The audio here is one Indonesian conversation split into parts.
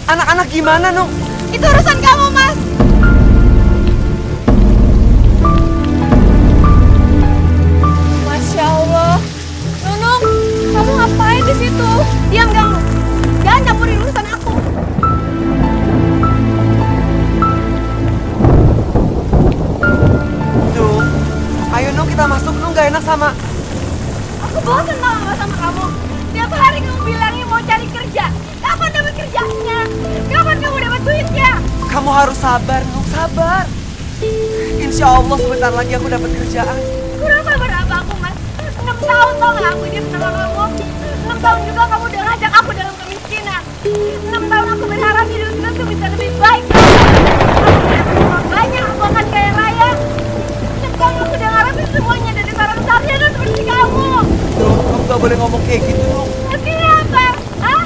Anak-anak gimana, Nung? Itu urusan kamu, Mas. Masya Allah. Nunung, kamu ngapain di situ? Diam kamu. Jangan campurin urusan aku. Nung, ayo Nung kita masuk, Nung gak enak sama... Aku bosan sama kamu. Tiap hari kamu bilangnya mau cari kerja. Kapan dapat kerjanya? Kapan kamu dapat duitnya? Kamu harus sabar, Nung, sabar. Insya Allah sebentar lagi aku dapat kerjaan. Kurang sabar apa aku, Mas? 6 tahun tau gak aku hidup sama kamu? 6 tahun juga kamu udah ngajak aku dalam kemiskinan. 6 tahun aku berharap hidup kita tuh bisa lebih baik. Aku dapat uang banyak, aku akan kaya raya. 6 tahun aku udah ngarepin semuanya dari seorang sarjana seperti kamu. Nung, kamu gak boleh ngomong kayak gitu, Nung. Artinya apa? Hah?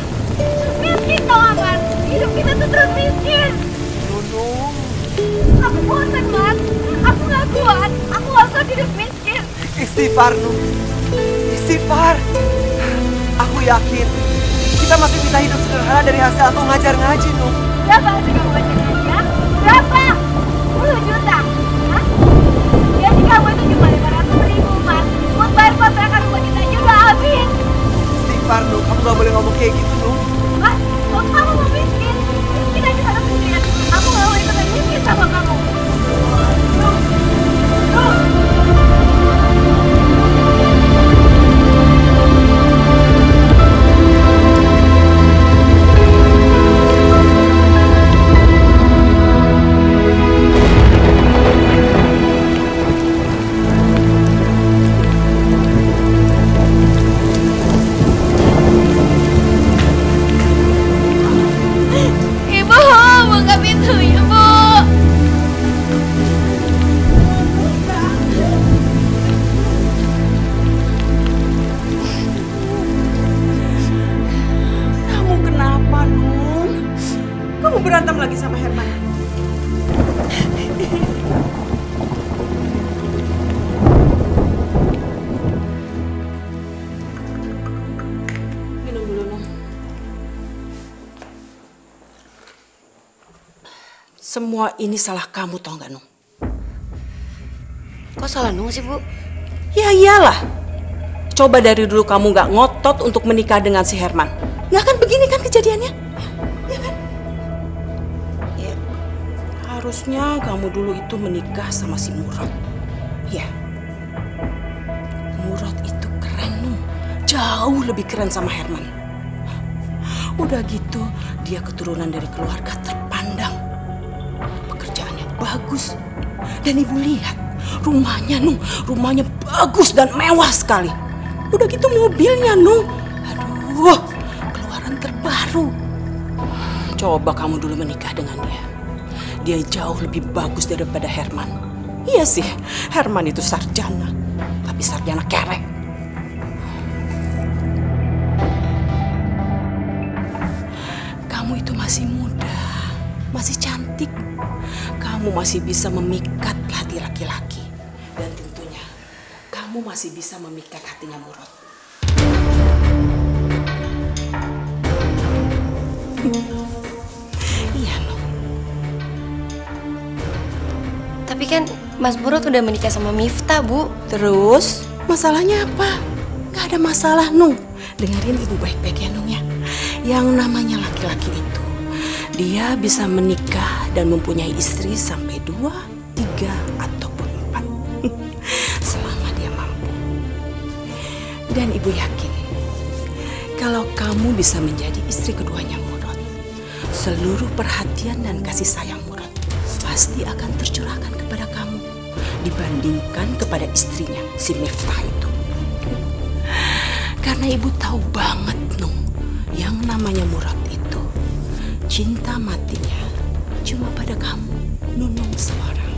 Miskin tau apa? Hidup kita tuh terus miskin. Nung. Aku bosan, Mas. Aku gak kuat. Aku gak kuat hidup miskin. Istighfar, Nung. Istighfar. Aku yakin kita masih bisa hidup sederhana dari hasil aku ngajar ngaji, Nung. Berapa hasil kamu ngajar ngaji, ya? Berapa? 10 juta? Hah? Gaji kamu itu cuma 500.000, Mas. Buat bayar kontrakan rumah kita aja udah habis. Istighfar, Nung. Kamu gak boleh ngomong kayak gitu, Nung. Mas, kalau kamu mau miskin, miskin aja sana sendirian. Aku gak mau ikutan miskin sama kamu. Nuh. Ibu, buka pintunya, Bu. Kamu kenapa, Nung? Kamu berantem lagi sama Herman? Minum dulu, Nung. Semua ini salah kamu, tau gak, Nung? Kok salah Nung sih, Bu? Ya iyalah. Coba dari dulu kamu gak ngotot untuk menikah dengan si Herman. Gak akan begini kan kejadiannya? Ya kan? Ya. Harusnya kamu dulu itu menikah sama si Murad. Ya. Murad itu keren, Nung. Jauh lebih keren sama Herman. Udah gitu, dia keturunan dari keluarga terpandang. Pekerjaannya bagus. Dan ibu lihat, rumahnya, Nung. Rumahnya bagus dan mewah sekali. Udah gitu mobilnya, Nung. Aduh, keluaran terbaru. Coba kamu dulu menikah dengan dia. Dia jauh lebih bagus daripada Herman. Iya sih, Herman itu sarjana. Tapi sarjana kerek. Kamu itu masih muda, masih cantik. Kamu masih bisa memikat hati laki-laki. Dan tentunya, kamu masih bisa memikat hatinya Murad. Iya, loh. Tapi kan Mas Murad udah menikah sama Miftah, Bu. Terus, masalahnya apa? Gak ada masalah, Nung. Dengerin ibu baik-baik ya, Nung ya. Yang namanya laki-laki itu, dia bisa menikah dan mempunyai istri sampai 2, 3, ataupun 4. Selama dia mampu. Dan ibu yakin, kalau kamu bisa menjadi istri keduanya Murad, seluruh perhatian dan kasih sayang Murad pasti akan tercurahkan kepada kamu dibandingkan kepada istrinya, si Miftah itu. Karena ibu tahu banget, Nung, yang namanya Murad itu cinta matinya cuma pada kamu, Nunung seorang.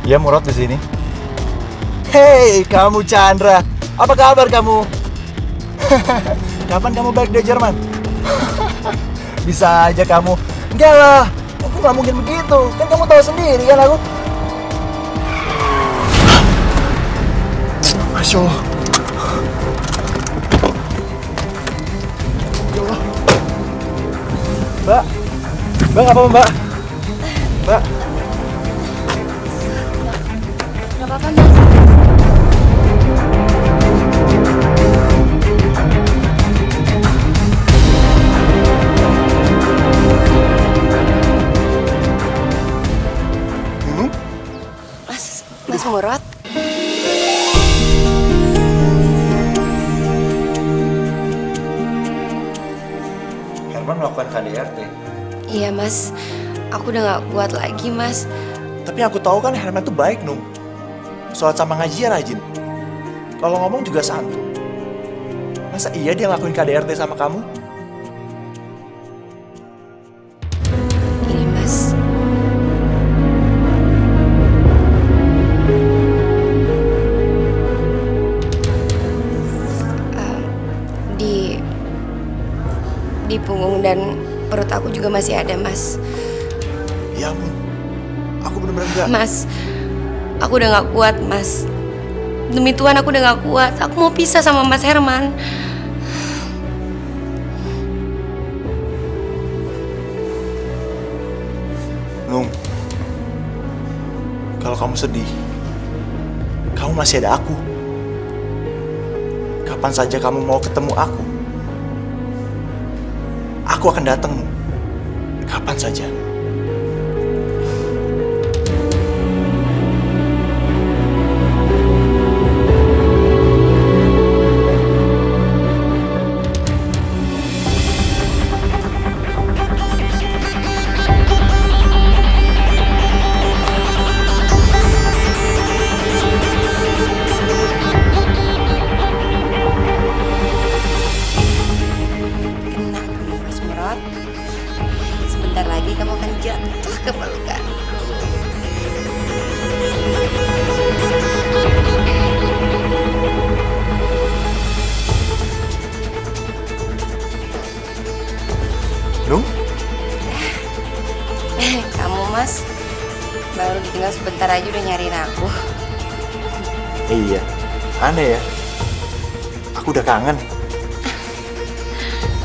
Ya, Murad di sini. Hei, kamu Chandra. Apa kabar kamu? Kapan kamu balik dari Jerman? Bisa aja kamu. Enggak lah, aku nggak mungkin begitu. Kan kamu tahu sendiri kan aku. Masya Allah. Mbak, Mbak apa Mbak? Mbak. Gak apa-apa, Mas. Mas Murad? Herman melakukan KDRT. Iya, Mas. Aku udah gak kuat lagi, Mas. Tapi aku tahu kan Herman tuh baik, Nung. Sholat sama ngaji ya rajin. Kalau ngomong juga santun. Masa iya dia ngelakuin KDRT sama kamu? Gini, Mas. Di punggung dan perut aku juga masih ada, Mas. Ya ampun, aku bener-bener enggak. Mas, aku udah gak kuat, Mas. Demi Tuhan aku udah gak kuat. Aku mau pisah sama Mas Herman. Nung, kalau kamu sedih, kamu masih ada aku. Kapan saja kamu mau ketemu aku akan datang, Nung. Kapan saja. Sebentar lagi kamu akan jatuh ke pelukan. Nung? Kamu, Mas, baru ditinggal sebentar aja udah nyariin aku. Iya, aneh ya. Aku udah kangen.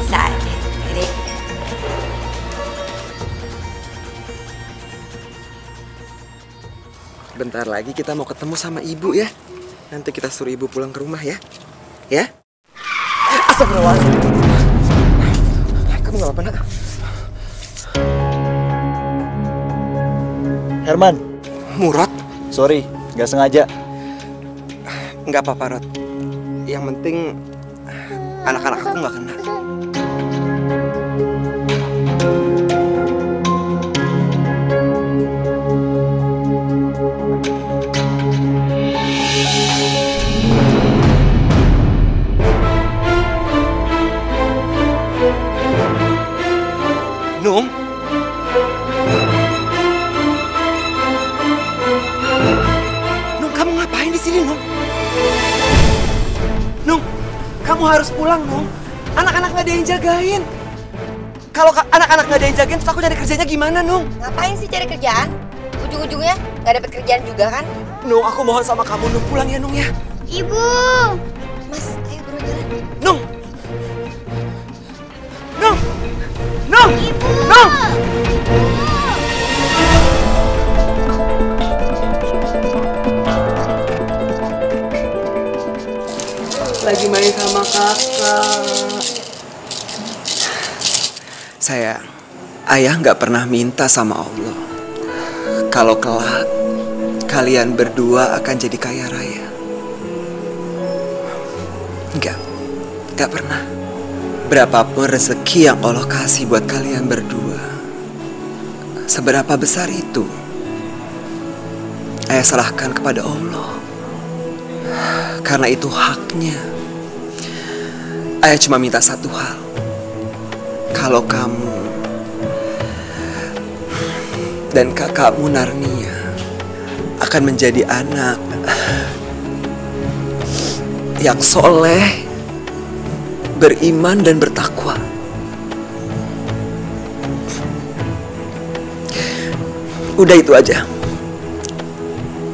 Bisa aja. Jadi, Bentar lagi kita mau ketemu sama ibu ya. Nanti kita suruh ibu pulang ke rumah ya. Ya? Astagfirullahaladzim. Kamu gak apa-apa, Nak? Herman, Murad? sorry, nggak sengaja. Nggak apa-apa, Rod. Yang penting anak-anak aku nggak kena. Nung? Nung, kamu ngapain di sini, Nung? Nung, kamu harus pulang, Nung. Anak-anak nggak ada yang jagain. Kalau anak-anak nggak ada yang jagain, terus aku cari kerjanya gimana, Nung? ngapain sih cari kerjaan? Ujung-ujungnya nggak dapet kerjaan juga kan? Nung, aku mohon sama kamu, Nung, pulang ya, Nung ya. Ibu. Mas, ayo buru jalan. Nung! Nung! Nung! Ibu. Nung! Lagi main sama kakak. Sayang, ayah nggak pernah minta sama Allah kalau kelak kalian berdua akan jadi kaya raya. Nggak pernah. Berapapun rezeki yang Allah kasih buat kalian berdua, seberapa besar itu, ayah serahkan kepada Allah. Karena itu haknya. Ayah cuma minta satu hal. Kalau kamu dan kakakmu Narnia akan menjadi anak yang soleh, beriman dan bertakwa. Udah itu aja.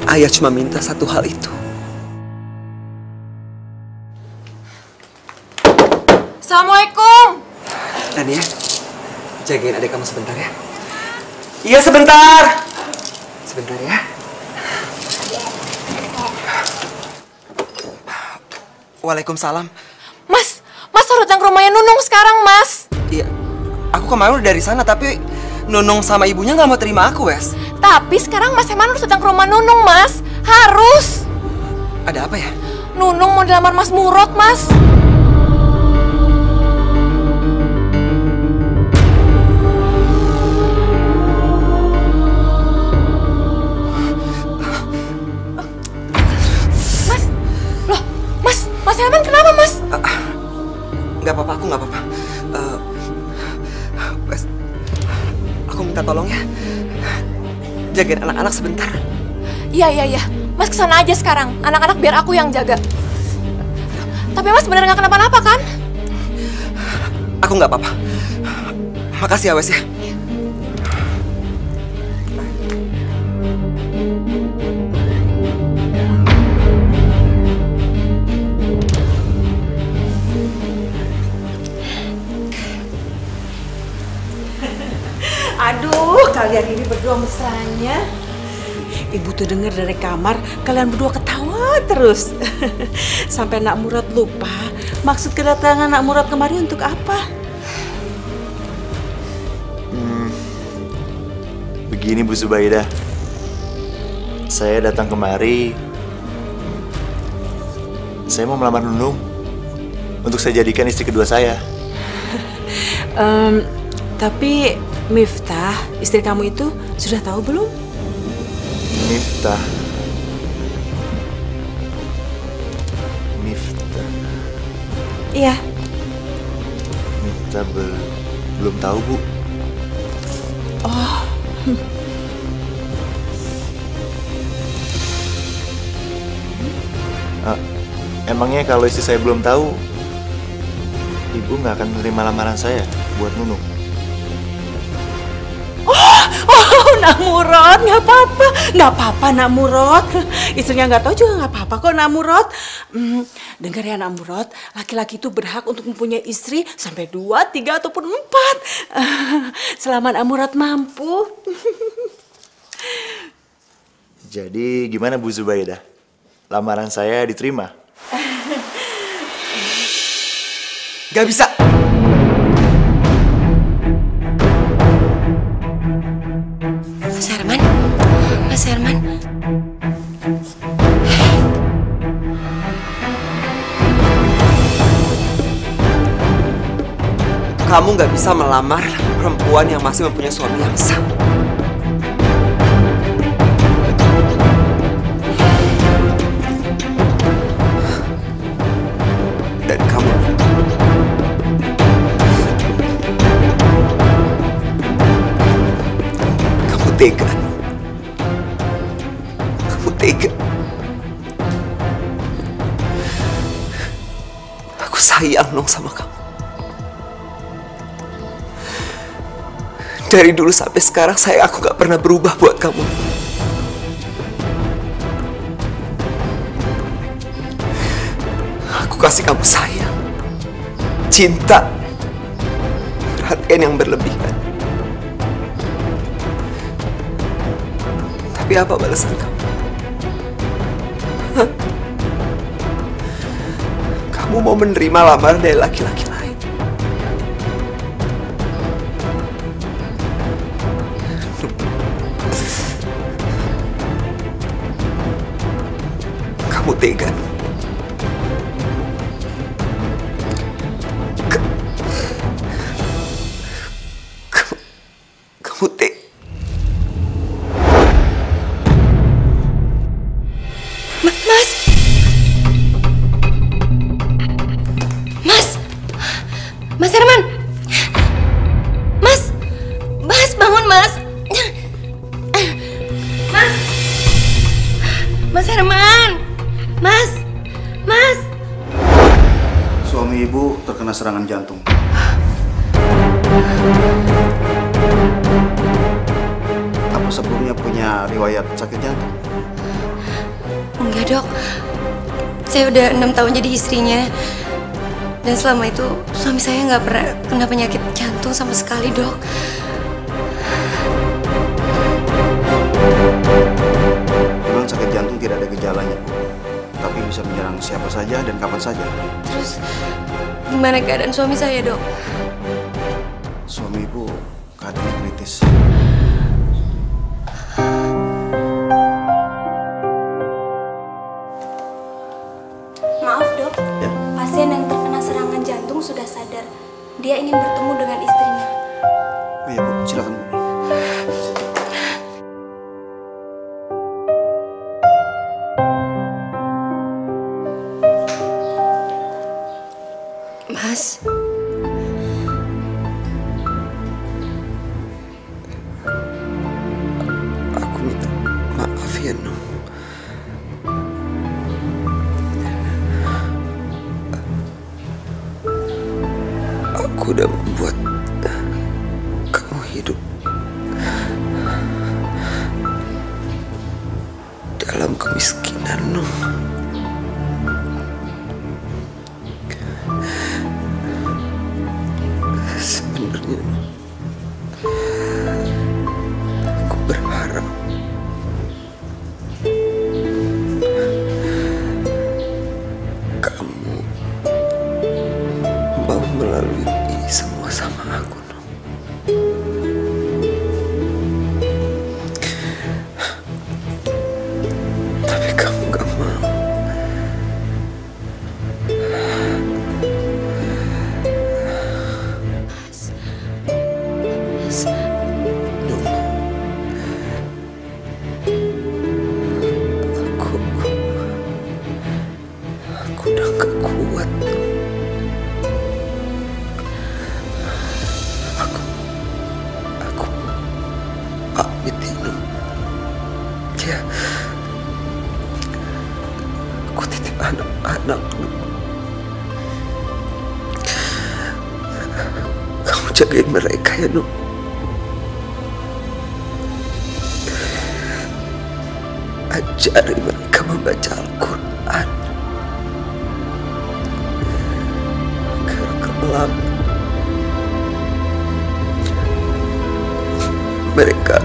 Ayah cuma minta satu hal itu. Assalamualaikum. Tania, jagain adik kamu sebentar ya. Iya sebentar. Sebentar ya. Waalaikumsalam. Mas harus datang ke rumahnya Nunung sekarang, Mas. Iya, aku kemarin udah dari sana tapi Nunung sama ibunya nggak mau terima aku, Wes. Tapi sekarang Mas Herman harus datang ke rumah Nunung, Mas. Harus. Ada apa ya? Nunung mau dilamar Mas Murad, Mas. Mas Herman kenapa, Mas? Nggak apa-apa, aku nggak apa-apa. Wes, aku minta tolong ya. Jagain anak-anak sebentar. Iya. Mas kesana aja sekarang. Anak-anak biar aku yang jaga. Tapi Mas bener nggak kenapa-napa kan? Aku nggak apa-apa. Makasih ya, Wes ya. Aduh, kalian ini berdua mesranya. Ibu tuh denger dari kamar, kalian berdua ketawa terus. Sampai Nak Murad lupa maksud kedatangan Nak Murad kemari untuk apa. Begini Bu Zubaidah, saya datang kemari, saya mau melamar Nunung untuk saya jadikan istri kedua saya. Tapi Miftah, istri kamu itu sudah tahu belum? Miftah. Iya. Miftah belum tahu, Bu. Oh. Emangnya kalau istri saya belum tahu, Ibu nggak akan menerima lamaran saya buat Nunung? Oh, Nak Murad, nggak apa-apa Nak Murad. Istrinya nggak tahu juga nggak apa-apa kok Nak Murad. Dengar ya Nak Murad, laki-laki itu berhak untuk mempunyai istri sampai 2, 3 ataupun 4. Selama Nak Murad mampu. Jadi gimana Bu Zubaidah? Lamaran saya diterima? Gak bisa. Mas Herman. Kamu gak bisa melamar perempuan yang masih mempunyai suami yang sah. Dan kamu tega. Kamu tega. Aku sayang dong sama kamu. Dari dulu sampai sekarang aku gak pernah berubah buat kamu. Aku kasih kamu sayang, cinta, perhatian yang berlebihan. Tapi apa balasan kamu? Hah? Kamu mau menerima lamaran dari laki-laki lain? Kamu tega. Kamu tega. Mas Herman. Mas bangun, Mas. Mas Herman! Mas! Mas! Suami ibu terkena serangan jantung. Apa sebelumnya punya riwayat sakit jantung? Enggak, Dok. Saya udah 6 tahun jadi istrinya. Dan selama itu suami saya nggak pernah kena penyakit jantung sama sekali, Dok. Memang sakit jantung tidak ada gejalanya, Bu. Tapi bisa menyerang siapa saja dan kapan saja. Terus gimana keadaan suami saya, Dok? Suami ibu keadaannya kritis. Maaf dok, Ya. pasien yang terkena serangan jantung sudah sadar. Dia ingin bertemu dengan istrinya. Oh iya Bu, silakan Bu. Mas, Aku minta maaf ya, Nung. Aku udah membuat kamu hidup dalam kemiskinan, Nung. Sebenarnya aku berharap kamu mau melalui ini semua sama aku, Nung. Tapi kamu gak mau. Nung, aku udah gak kuat. Aku pamit ya, Nung. Ya, aku titip anak-anak, Nung. Kamu jagain mereka ya, Nung. Ajari mereka membaca Al-Quran agar kelak mereka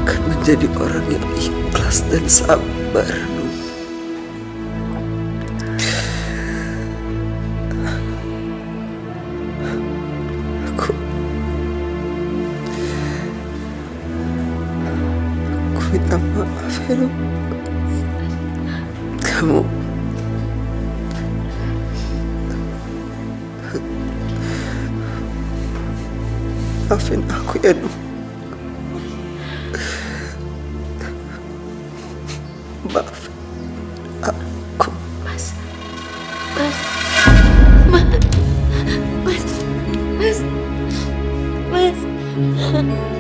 akan menjadi orang yang ikhlas dan sabar, Nung. Aku minta maaf ya, Nung. Kamu maafin aku ya, Nung. Maafin aku. Mas, Mas, Mas, Mas, Mas,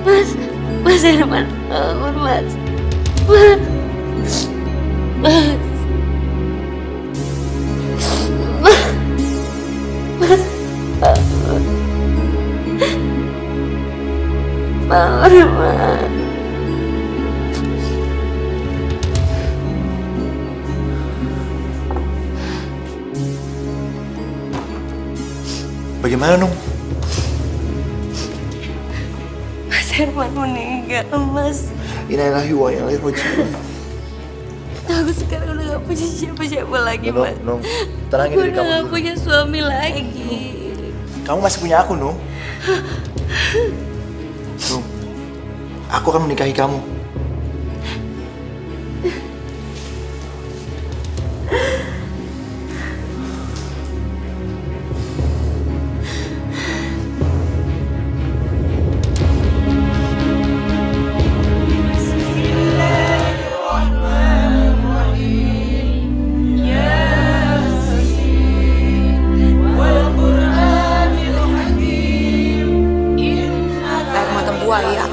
Mas, Mas Herman, bangun Mas, Mas, Mas, bangun Mas. Bagaimana, Nung? Mas Herman meninggal, Mas. Innalillahi wa inna ilaihi raji'un. Aku sekarang udah gak punya siapa-siapa lagi, Nung, Mas. Nung, tenangin Aku diri udah kamu gak dulu. punya suami lagi. Kamu masih punya aku, Nung. Nung, aku akan menikahi kamu. Air mata buaya.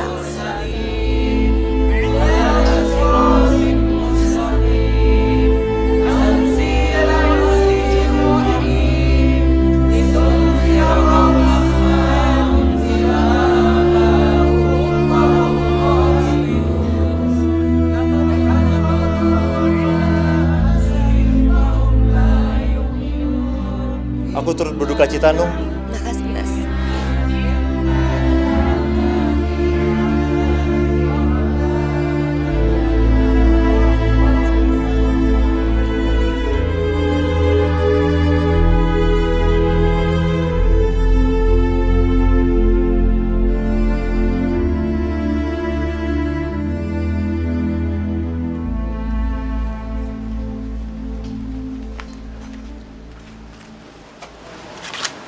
berduka cita, Nung. Makasih, Mas.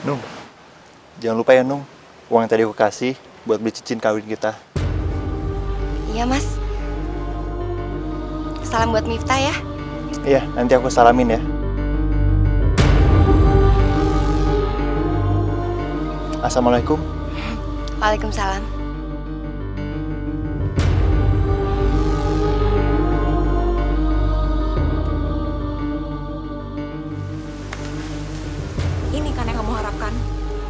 Nung, jangan lupa ya, Nung. Uang yang tadi aku kasih buat beli cincin kawin kita. Iya, Mas. Salam buat Miftah ya. Iya, nanti aku salamin ya. Assalamualaikum. Waalaikumsalam. Ini kan yang kamu harapkan.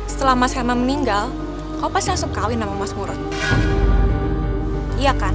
Setelah Mas Herman meninggal, kau pasti langsung kawin sama Mas Murad. Iya kan?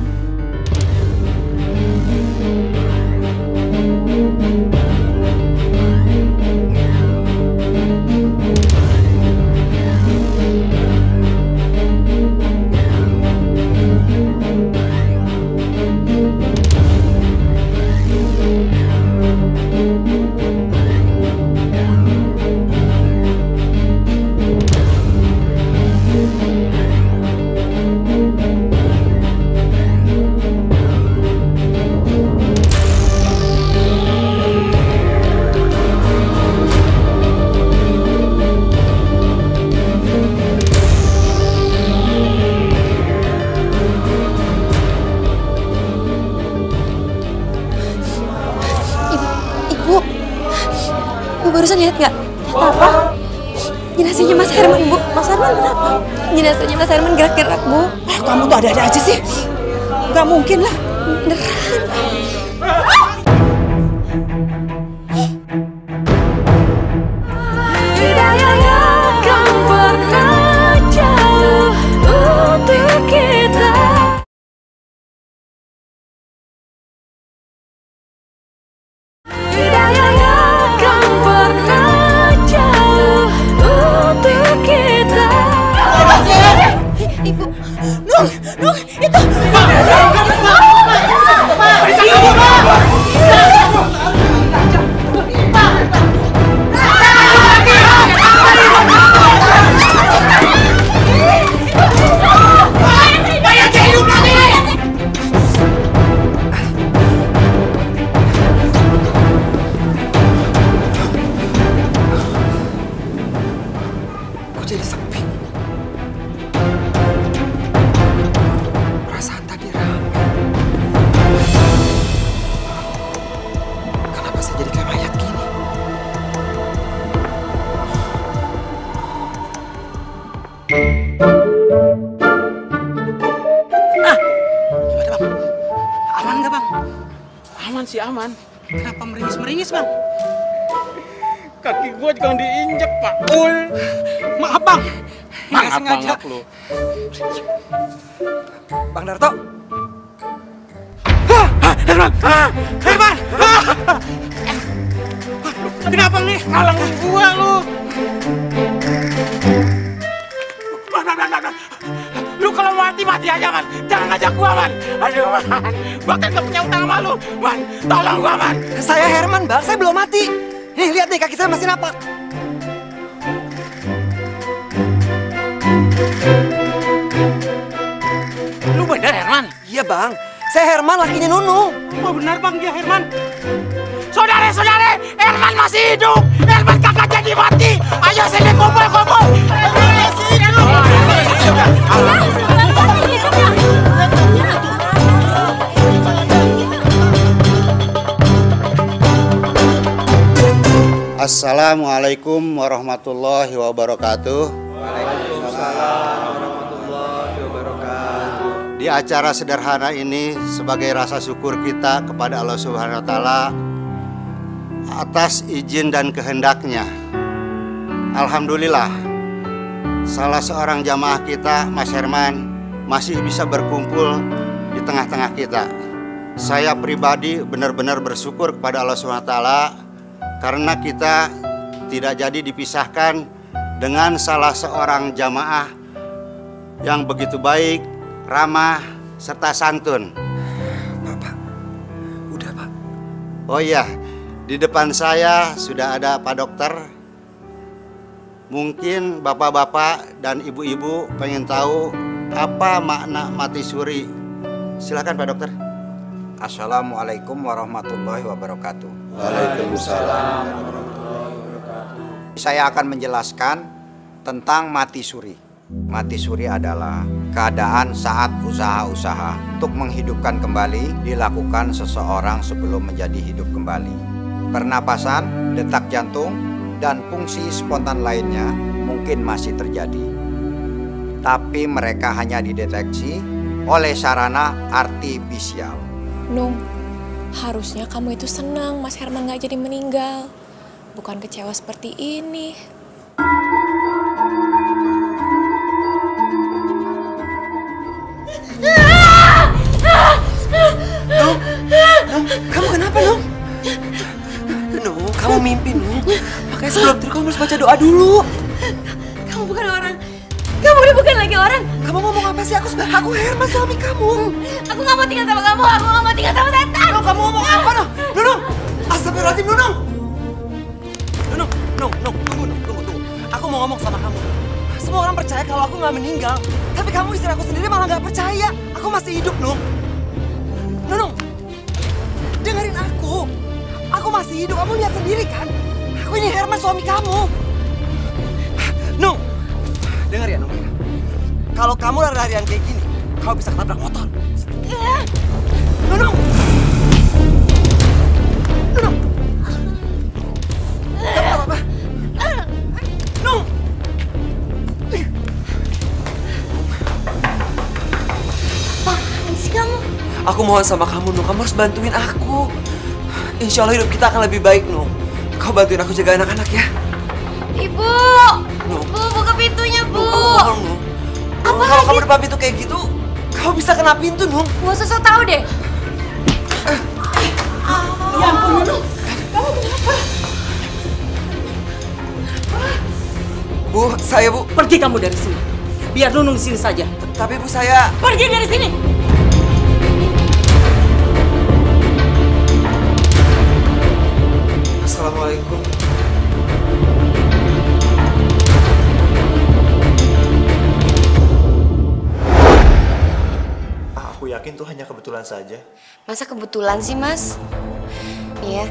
Barusan lihat nggak? Apa? Jenazahnya Mas Herman, Bu. Mas Herman kenapa? Jenazahnya Mas Herman gerak-gerak, Bu. Ah, kamu tuh ada-ada aja sih. Gak mungkin lah. Beneran. Jadi sepi. Perasaan tadi ramai. Kenapa saya jadi kayak mayat gini? Gimana, Bang? Aman nggak, Bang? Aman sih aman. Kenapa meringis-meringis, Bang? Kaki gua jangan diinjek, Pak Ul. Maaf, Bang. Nggak Apa sengaja. ngap lu? Bang Darto. Herman! Herman! Kenapa nih? Ngalangin gua lu. Lu kalau mati aja, Man. Jangan ngajak gua, Man. Aduh, Man. Gua kan gak punya utang sama lu. Man, tolong gua, Man. Saya Herman, Bang. Saya belum mati. Nih, lihat nih, kaki saya masih napak. Lu bener, Herman? Iya, Bang. Saya Herman, lakinya Nunung. Oh, benar, Bang. Dia Herman. Saudara-saudara, Herman masih hidup. Herman kakak jadi mati. Ayo sini kumpul-kumpul. Herman masih hidup. Assalamualaikum warahmatullahi wabarakatuh. Waalaikumsalam warahmatullahi wabarakatuh. Di acara sederhana ini sebagai rasa syukur kita kepada Allah Subhanahu wa taala atas izin dan kehendaknya. Alhamdulillah, salah seorang jamaah kita, Mas Herman, masih bisa berkumpul di tengah-tengah kita. Saya pribadi benar-benar bersyukur kepada Allah Subhanahu wa taala karena kita tidak jadi dipisahkan dengan salah seorang jamaah yang begitu baik, ramah, serta santun. Pak, udah Pak. Oh iya, di depan saya sudah ada Pak Dokter. Mungkin bapak-bapak dan ibu-ibu pengen tahu apa makna mati suri. Silakan Pak Dokter. Assalamualaikum warahmatullahi wabarakatuh. Waalaikumsalam. Saya akan menjelaskan tentang mati suri. Mati suri adalah keadaan saat usaha-usaha untuk menghidupkan kembali dilakukan seseorang sebelum menjadi hidup kembali. Pernapasan, detak jantung, dan fungsi spontan lainnya mungkin masih terjadi. Tapi mereka hanya dideteksi oleh sarana artifisial. Nung, harusnya kamu itu senang Mas Herman gak jadi meninggal. Bukan kecewa seperti ini. Nung, kamu kenapa, Nung? Nung, kamu mimpi, Nung. Makanya sebelum tidur kamu harus baca doa dulu. Kamu bukan orang. Kamu udah bukan lagi orang. Kamu ngomong apa sih? Aku Herman, suami kamu. Aku gak mau tinggal sama kamu. Aku gak mau tinggal sama setan. Nung, kamu ngomong apa, Nung? Nung, astagfirullahaladzim, Nung. Nung, tunggu. Aku mau ngomong sama kamu. Semua orang percaya kalau aku nggak meninggal. Tapi kamu istri aku sendiri malah nggak percaya. Aku masih hidup, Nung. Nung, dengerin aku. Aku masih hidup, kamu lihat sendiri kan? Aku ini Herman, suami kamu. Nung, denger ya, Nung. Kalau kamu lari-larian kayak gini, kamu bisa ketabrak motor. Nung. Kamu apa? Nung. Apaan sih kamu? Aku mohon sama kamu, Nung. Kamu harus bantuin aku. Insya Allah hidup kita akan lebih baik, Nung. Kau bantuin aku jaga anak-anak ya. Ibu! Nung. Bu, buka pintunya, Bu! Nung, aku mohon, Nung. Apa Kalau lagi? kamu depan pintu kayak gitu, kau bisa kena pintu, Nung. Gak usah sok tau deh. Ya ampun, Nung. Kamu kenapa? Bu, saya Bu. Pergi kamu dari sini. Biar Nunung di sini saja. Tapi Bu, saya... Pergi dari sini. Assalamualaikum. Aku yakin tuh hanya kebetulan saja. Masa kebetulan sih, Mas? Nih ya,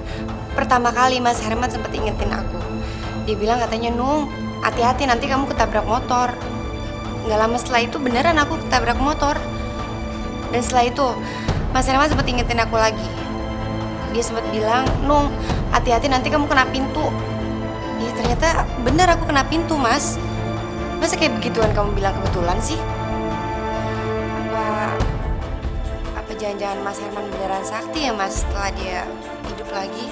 pertama kali Mas Herman sempat ingetin aku. Dia bilang katanya, Nung, hati-hati nanti kamu ketabrak motor. Nggak lama setelah itu beneran aku ketabrak motor. Dan setelah itu, Mas Herman sempat ingetin aku lagi. Dia sempat bilang, Nung, hati-hati nanti kamu kena pintu. Ya ternyata bener aku kena pintu, Mas. Masa kayak begituan kamu bilang kebetulan sih? Apa jangan-jangan Mas Herman beneran sakti ya, Mas, setelah dia hidup lagi?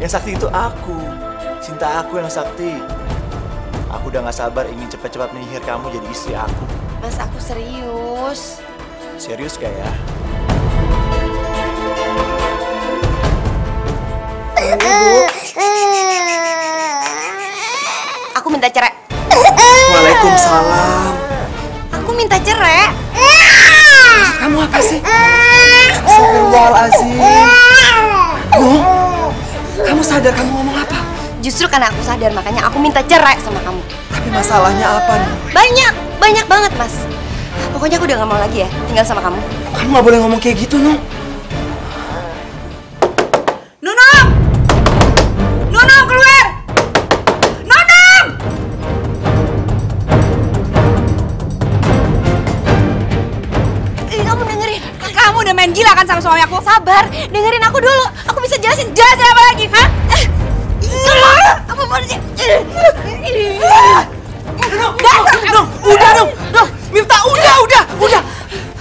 Yang sakti itu aku. Cinta aku yang sakti. Aku udah gak sabar ingin cepat-cepat menyihir kamu jadi istri aku. Mas, aku serius. Serius gak ya? Aku minta cerai. Waalaikumsalam. Aku minta cerai. Maksud kamu apa sih? Astagfirullahaladzim. Nung, kamu sadar kamu ngomong apa? Justru karena aku sadar, makanya aku minta cerai sama kamu. Tapi masalahnya apa, Nung? Banyak banget, Mas. Pokoknya aku udah gak mau lagi ya tinggal sama kamu. Kamu gak boleh ngomong kayak gitu, Nung. Nunung! Nunung, keluar! Nunung! Kamu dengerin. Kamu udah main gila kan sama suami aku? Sabar, dengerin aku dulu. Aku bisa jelasin. Jelasin apa lagi, hah? Apa mau sih? Nung, udah, Nung. Miftah, udah.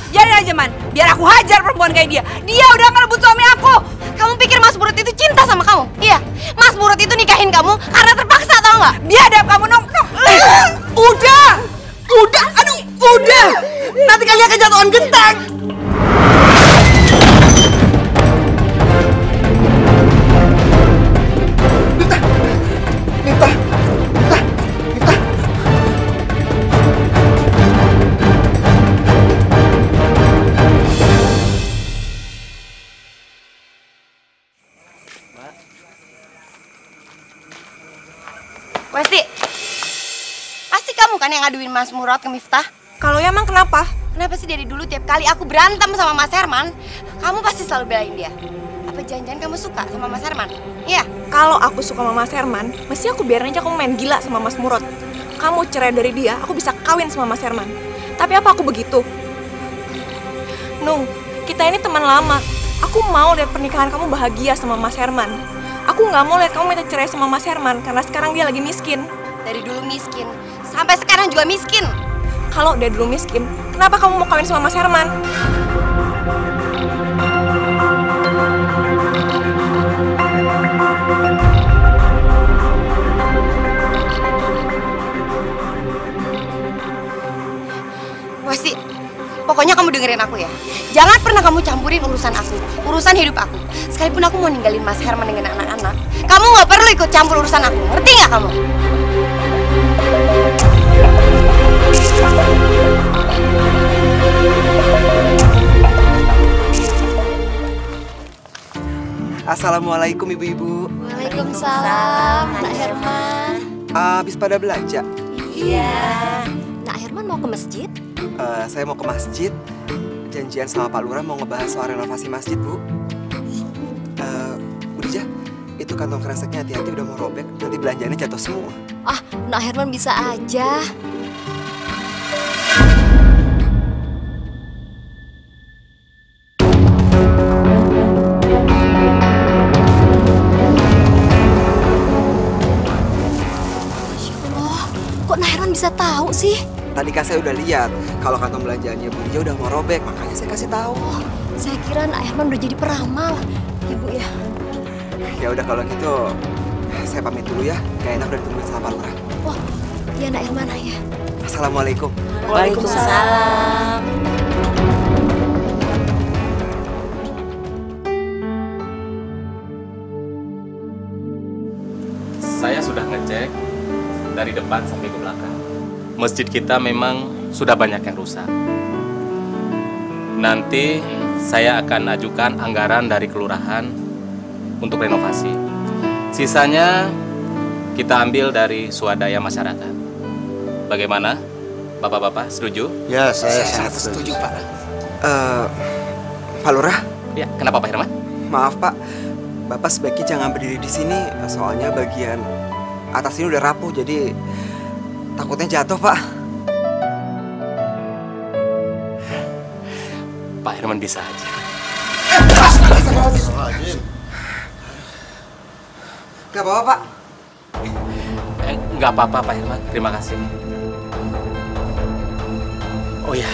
Biarin aja, Man. Biar aku hajar perempuan kayak dia. Dia udah ngerebut suami aku. Kamu pikir Mas Murut itu cinta sama kamu? Iya. Mas Murut itu nikahin kamu karena terpaksa, tau nggak? Biadab kamu, Nung. Udah. Aduh, udah. Nanti kalian kejatuhan genteng. Miftah. Pasti kamu kan yang ngaduin Mas Murad ke Miftah? Kalau ya emang kenapa? Kenapa sih dari dulu tiap kali aku berantem sama Mas Herman, kamu pasti selalu belain dia? Apa jangan-jangan kamu suka sama Mas Herman? Iya? Kalau aku suka sama Mas Herman, mesti aku biarin aja kamu main gila sama Mas Murad. Kamu cerai dari dia, aku bisa kawin sama Mas Herman. Tapi apa aku begitu? Nung, kita ini teman lama. Aku mau lihat pernikahan kamu bahagia sama Mas Herman. Aku nggak mau lihat kamu minta cerai sama Mas Herman karena sekarang dia lagi miskin. Dari dulu miskin, sampai sekarang juga miskin. Kalau dia dulu miskin, kenapa kamu mau kawin sama Mas Herman? Wasti, pokoknya kamu dengerin aku ya. Jangan pernah kamu campurin urusan aku, urusan hidup aku. Sekalipun aku mau ninggalin Mas Herman dengan anak-anak, kamu nggak perlu ikut campur urusan aku. Ngerti nggak kamu? Assalamualaikum ibu-ibu. Waalaikumsalam, Nak Herman. Habis pada belanja? Iya. Nak Herman mau ke masjid? Saya mau ke masjid. Janjian sama Pak Lurah mau ngebahas soal renovasi masjid, Bu. Bu Dija, itu kantong kreseknya hati-hati udah mau robek. Nanti belanjanya jatuh semua. Ah, Nak Herman bisa aja. Bisa tahu sih? Tadi kan saya udah lihat kalau kantong belanjaannya Bu Dija udah mau robek, makanya saya kasih tahu. Oh, saya kira Nak Herman udah jadi peramal, Ibu ya. Ya udah kalau gitu, saya pamit dulu ya. Gak enak udah ditungguin sama Pak Lurah. Oh, iya Nak Herman ya. Assalamualaikum. Waalaikumsalam. Saya sudah ngecek dari depan sampai ke belakang. Masjid kita memang sudah banyak yang rusak. Nanti saya akan ajukan anggaran dari kelurahan untuk renovasi. Sisanya kita ambil dari swadaya masyarakat. Bagaimana? Bapak-bapak setuju? Ya, saya sangat setuju, Pak. Pak Lurah? Ya, kenapa Pak Herman? Maaf, Pak. Bapak sebaiknya jangan berdiri di sini, soalnya bagian atas ini udah rapuh, jadi takutnya jatuh, Pak. Pak Herman bisa aja. Gak apa-apa, Pak. Nggak apa-apa, Pak Herman. Terima kasih. Oh ya,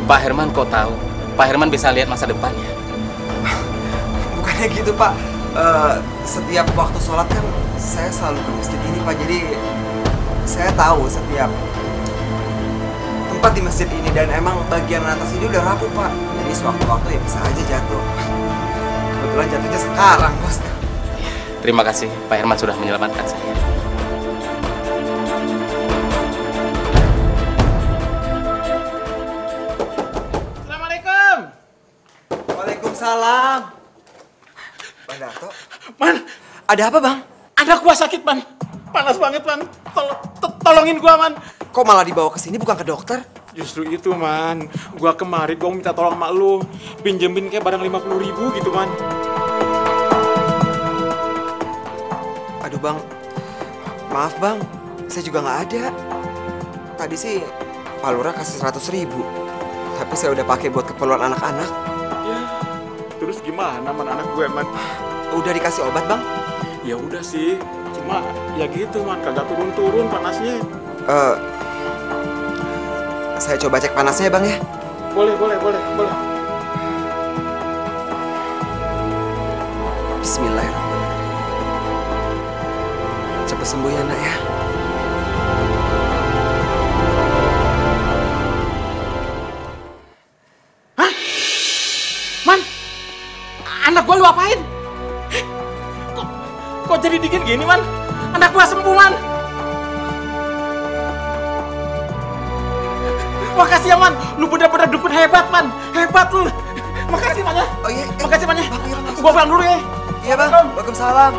Pak Herman kok tahu? Pak Herman bisa lihat masa depannya. Bukannya gitu, Pak. Setiap waktu sholat kan saya selalu ke masjid ini, Pak. Jadi saya tahu setiap tempat di masjid ini, dan emang bagian atas ini udah rapuh, Pak. Jadi sewaktu-waktu ya bisa aja jatuh. Kebetulan jatuhnya sekarang, Bos. Terima kasih, Pak Herman sudah menyelamatkan saya. Assalamualaikum. Waalaikumsalam. Bang Darto. Man, ada apa, Bang? anak gua sakit, Man. Panas banget, Man. Tolongin gua, Man. Kok malah dibawa ke sini bukan ke dokter? Justru itu, Man. Gua kemarin gua minta tolong sama lu. Pinjemin kayak barang 50.000 gitu, Man. Aduh, Bang. Maaf, Bang. Saya juga nggak ada. Tadi sih Pak Lurah kasih 100.000. Tapi saya udah pakai buat keperluan anak-anak. Ya, terus gimana, Man, anak gue, Man? Udah dikasih obat, Bang? Ya udah sih. Cuma ya gitu, Man. Kagak turun-turun panasnya. Saya coba cek panasnya ya, Bang ya? Boleh. Bismillahirrahmanirrahim. Cepat sembuh ya, Nak ya. Hah? Man, anak gua lu apain? Kok jadi dingin gini, Man? Anak gua sembuh, Man. Makasih ya, Man. Lu bener-bener dukun hebat, Man. Hebat lu. Makasih, Man ya. Oh iya. Makasih, Man ya. Gua pulang dulu ya. Iya, Bang. Waalaikumsalam.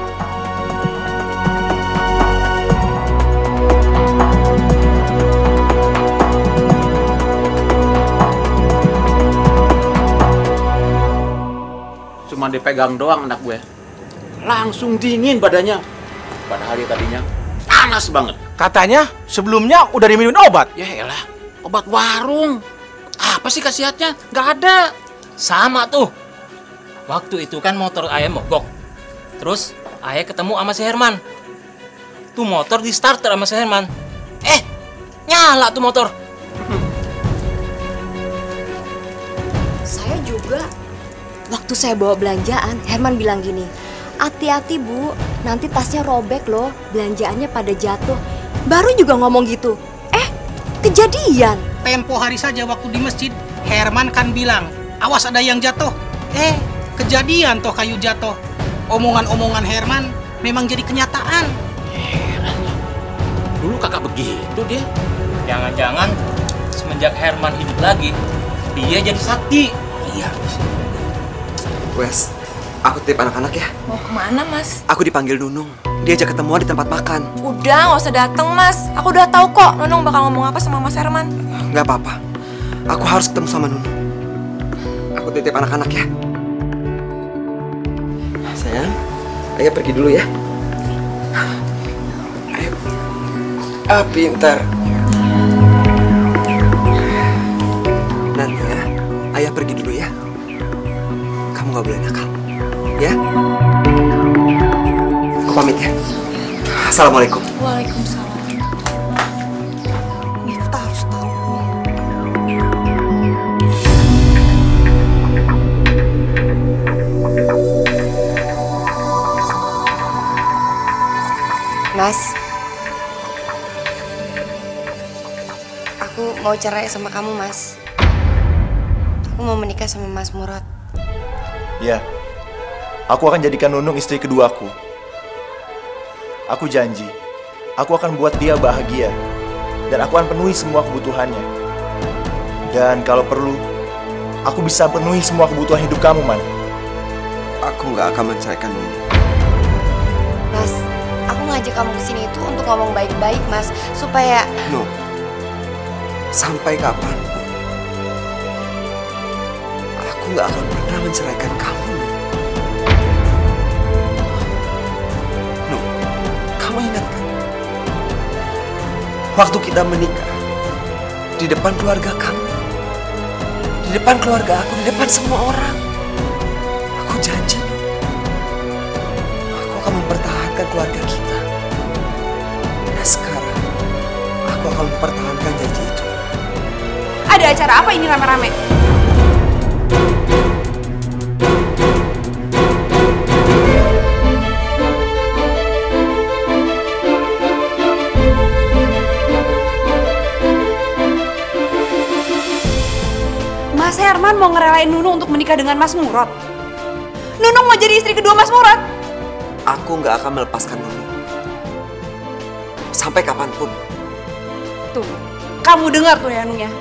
cuma dipegang doang anak gue, langsung dingin badannya. Padahal dia tadinya panas banget. Katanya sebelumnya udah diminum obat. Ya elah, obat warung. Apa sih khasiatnya? Nggak ada. Sama tuh. Waktu itu kan motor ayah mogok. Terus ayah ketemu sama si Herman. Tuh motor di starter sama si Herman. Nyala tuh motor. Saya juga. Waktu saya bawa belanjaan, Herman bilang gini, hati-hati Bu, nanti tasnya robek loh, belanjaannya pada jatuh. Baru juga ngomong gitu. Kejadian. Tempo hari saja waktu di masjid, Herman kan bilang, awas ada yang jatuh. Kejadian toh kayu jatuh. Omongan-omongan Herman memang jadi kenyataan. Heran. Dulu kakak begitu dia. Jangan-jangan semenjak Herman hidup lagi, dia jadi sakti. Iya. Wes, aku titip anak-anak ya. Mau kemana, Mas? Aku dipanggil Nunung. Diajak ketemuan di tempat makan. Udah, nggak usah dateng, Mas. Aku udah tahu kok Nunung bakal ngomong apa sama Mas Herman. Nggak apa-apa. Aku harus ketemu sama Nunung. Aku titip anak-anak ya. Sayang, ayo pergi dulu ya. Ayo. Pintar. Nanti ya, ayah pergi dulu ya. Kamu nggak boleh nakal, ya? Aku pamit ya. Assalamualaikum. Waalaikumsalam. Kita harus tahu. Mas, aku mau cerai sama kamu, Mas. Aku mau menikah sama Mas Murad. Ya, aku akan jadikan Nunung istri keduaku. Aku janji, aku akan buat dia bahagia. Dan aku akan penuhi semua kebutuhannya. Dan kalau perlu, aku bisa penuhi semua kebutuhan hidup kamu, Man. Aku nggak akan menceraikan Nunung. Mas, aku ngajak kamu kesini itu untuk ngomong baik-baik, Mas. Supaya... No, sampai kapan? Aku nggak akan pernah menceraikan kamu. No, kamu ingat kan? Waktu kita menikah, di depan keluarga kamu, di depan keluarga aku, di depan semua orang, aku janji, aku akan mempertahankan keluarga kita. Dan sekarang, aku akan mempertahankan janji itu. Ada acara apa ini rame-rame? Mas Herman mau ngerelain Nunung untuk menikah dengan Mas Murad. Nunung mau jadi istri kedua Mas Murad. Aku nggak akan melepaskan Nunung. Sampai kapanpun. Tuh, kamu dengar tuh ya Nung ya.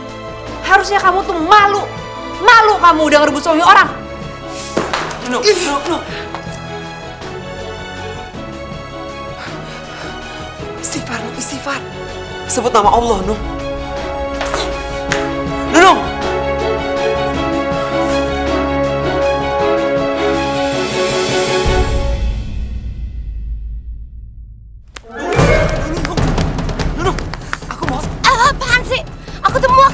Harusnya kamu tuh malu. Malu kamu udah ngerebut suami orang. Nunung. Istighfar, Nung, istighfar. Sebut nama Allah, Nung. Nunung!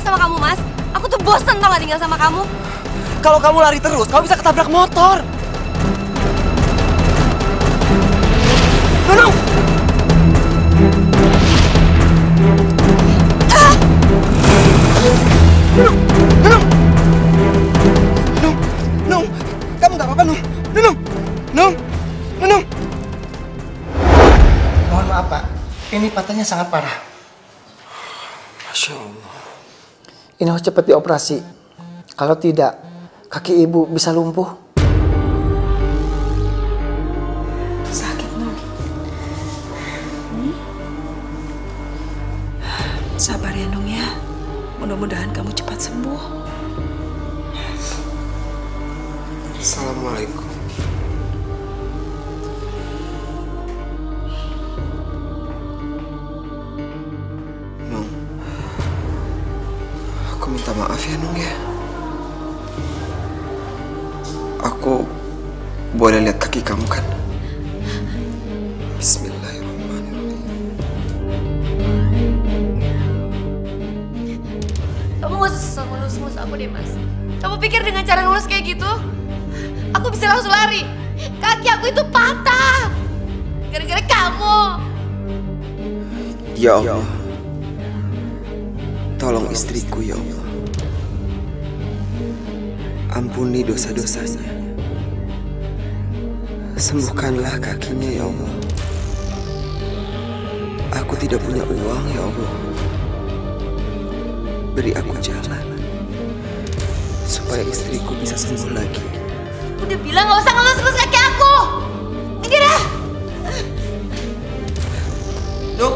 Sama kamu, Mas. Aku tuh bosan tau gak tinggal sama kamu. Kalau kamu lari terus, kamu bisa ketabrak motor. Nunung! Nung! Kamu gak apa-apa, Nung? Nunung! Mohon maaf, Pak. Ini patahnya sangat parah. Masya Allah. Ini harus cepat dioperasi. Kalau tidak, kaki ibu bisa lumpuh. Sakit, Nung. Sabar ya, Nung ya. Mudah-mudahan kamu cepat sembuh. Assalamualaikum. Aku minta maaf ya, Nung ya. Aku boleh lihat kaki kamu kan? Bismillahirrahmanirrahim. Kamu gak usah ngelus-ngelus aku deh, Mas. Kamu pikir dengan cara ngelus kayak gitu, aku bisa langsung lari? Kaki aku itu patah gara-gara kamu. Ya Allah, tolong istriku ya Allah. Ampuni dosa-dosanya. Sembuhkanlah kakinya ya Allah. Aku tidak punya uang ya Allah. Beri aku jalan supaya istriku bisa sembuh lagi. Udah bilang gak usah ngelus-ngelus kaki aku. Minggir ya. Nuk,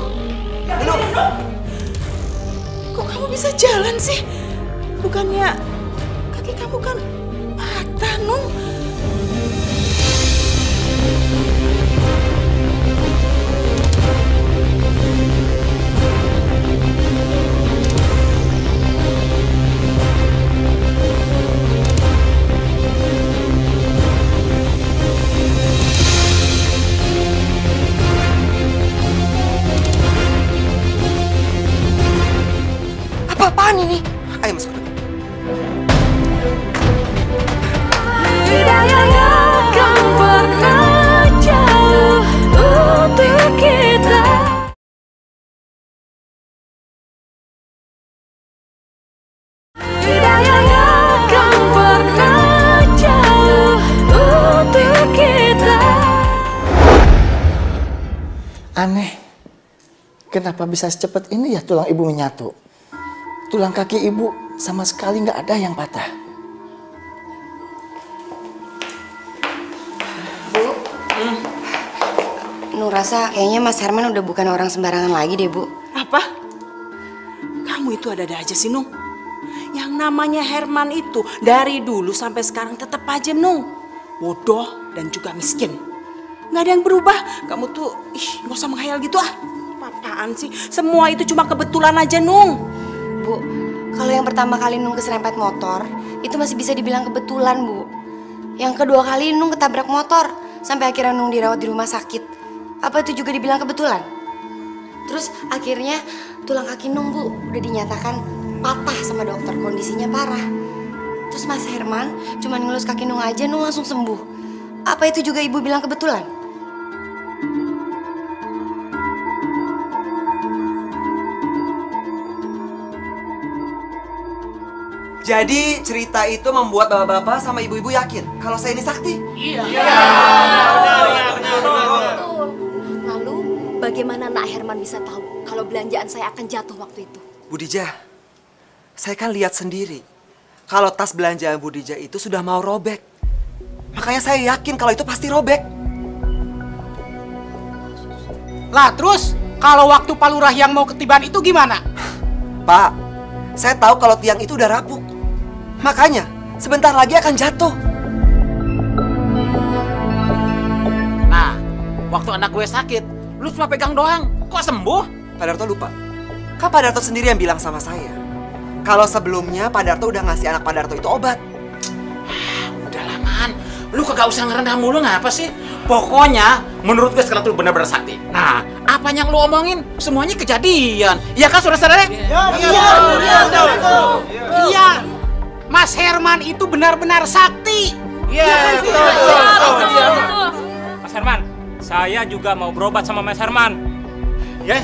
Kok kamu bisa jalan sih? Bukannya kaki kamu kan patah, Nung? Apa-apaan ini? Ayo masuk. Aneh, kenapa bisa secepat ini ya tulang ibu menyatu? Tulang kaki ibu sama sekali nggak ada yang patah. Nur rasa kayaknya Mas Herman udah bukan orang sembarangan lagi deh, Bu. Apa? Kamu itu ada-ada aja sih, Nung. Yang namanya Herman itu dari dulu sampai sekarang tetap aja, Nung. Bodoh dan juga miskin. Nggak ada yang berubah. Kamu tuh, nggak usah menghayal gitu ah. Apaan sih? Semua itu cuma kebetulan aja, Nung. Bu, kalau yang pertama kali Nung keserempet motor, itu masih bisa dibilang kebetulan, Bu. Yang kedua kali Nung ketabrak motor, sampai akhirnya Nung dirawat di rumah sakit. Apa itu juga dibilang kebetulan? Terus akhirnya tulang kaki Nung, Bu, udah dinyatakan patah sama dokter, kondisinya parah. Terus Mas Herman cuma ngelus kaki Nung aja, Nung langsung sembuh. Apa itu juga Ibu bilang kebetulan? Jadi cerita itu membuat bapak-bapak sama ibu-ibu yakin kalau saya ini sakti? Iya. Lalu bagaimana Nak Herman bisa tahu kalau belanjaan saya akan jatuh waktu itu? Bu Dija, saya kan lihat sendiri kalau tas belanjaan Bu Dija itu sudah mau robek. Makanya saya yakin kalau itu pasti robek. Lah terus kalau waktu Pak Lurah yang mau ketiban itu gimana? Pak, saya tahu kalau tiang itu udah rapuh. Makanya sebentar lagi akan jatuh. Nah, waktu anak gue sakit, lu cuma pegang doang. Kok sembuh? Pak Darto lupa. Kan Pak Darto sendiri yang bilang sama saya kalau sebelumnya Pak Darto udah ngasih anak Pak Darto itu obat. Udah lamaan. Lu kagak usah ngerendah mulu ngapa sih? Pokoknya menurut gue sekarang tuh benar-benar sakti. Nah, apa yang lu omongin semuanya kejadian. Iya kan saudara-saudara? Iya. Mas Herman itu benar-benar sakti. Iya, betul. Mas Herman, saya juga mau berobat sama Mas Herman. Ya.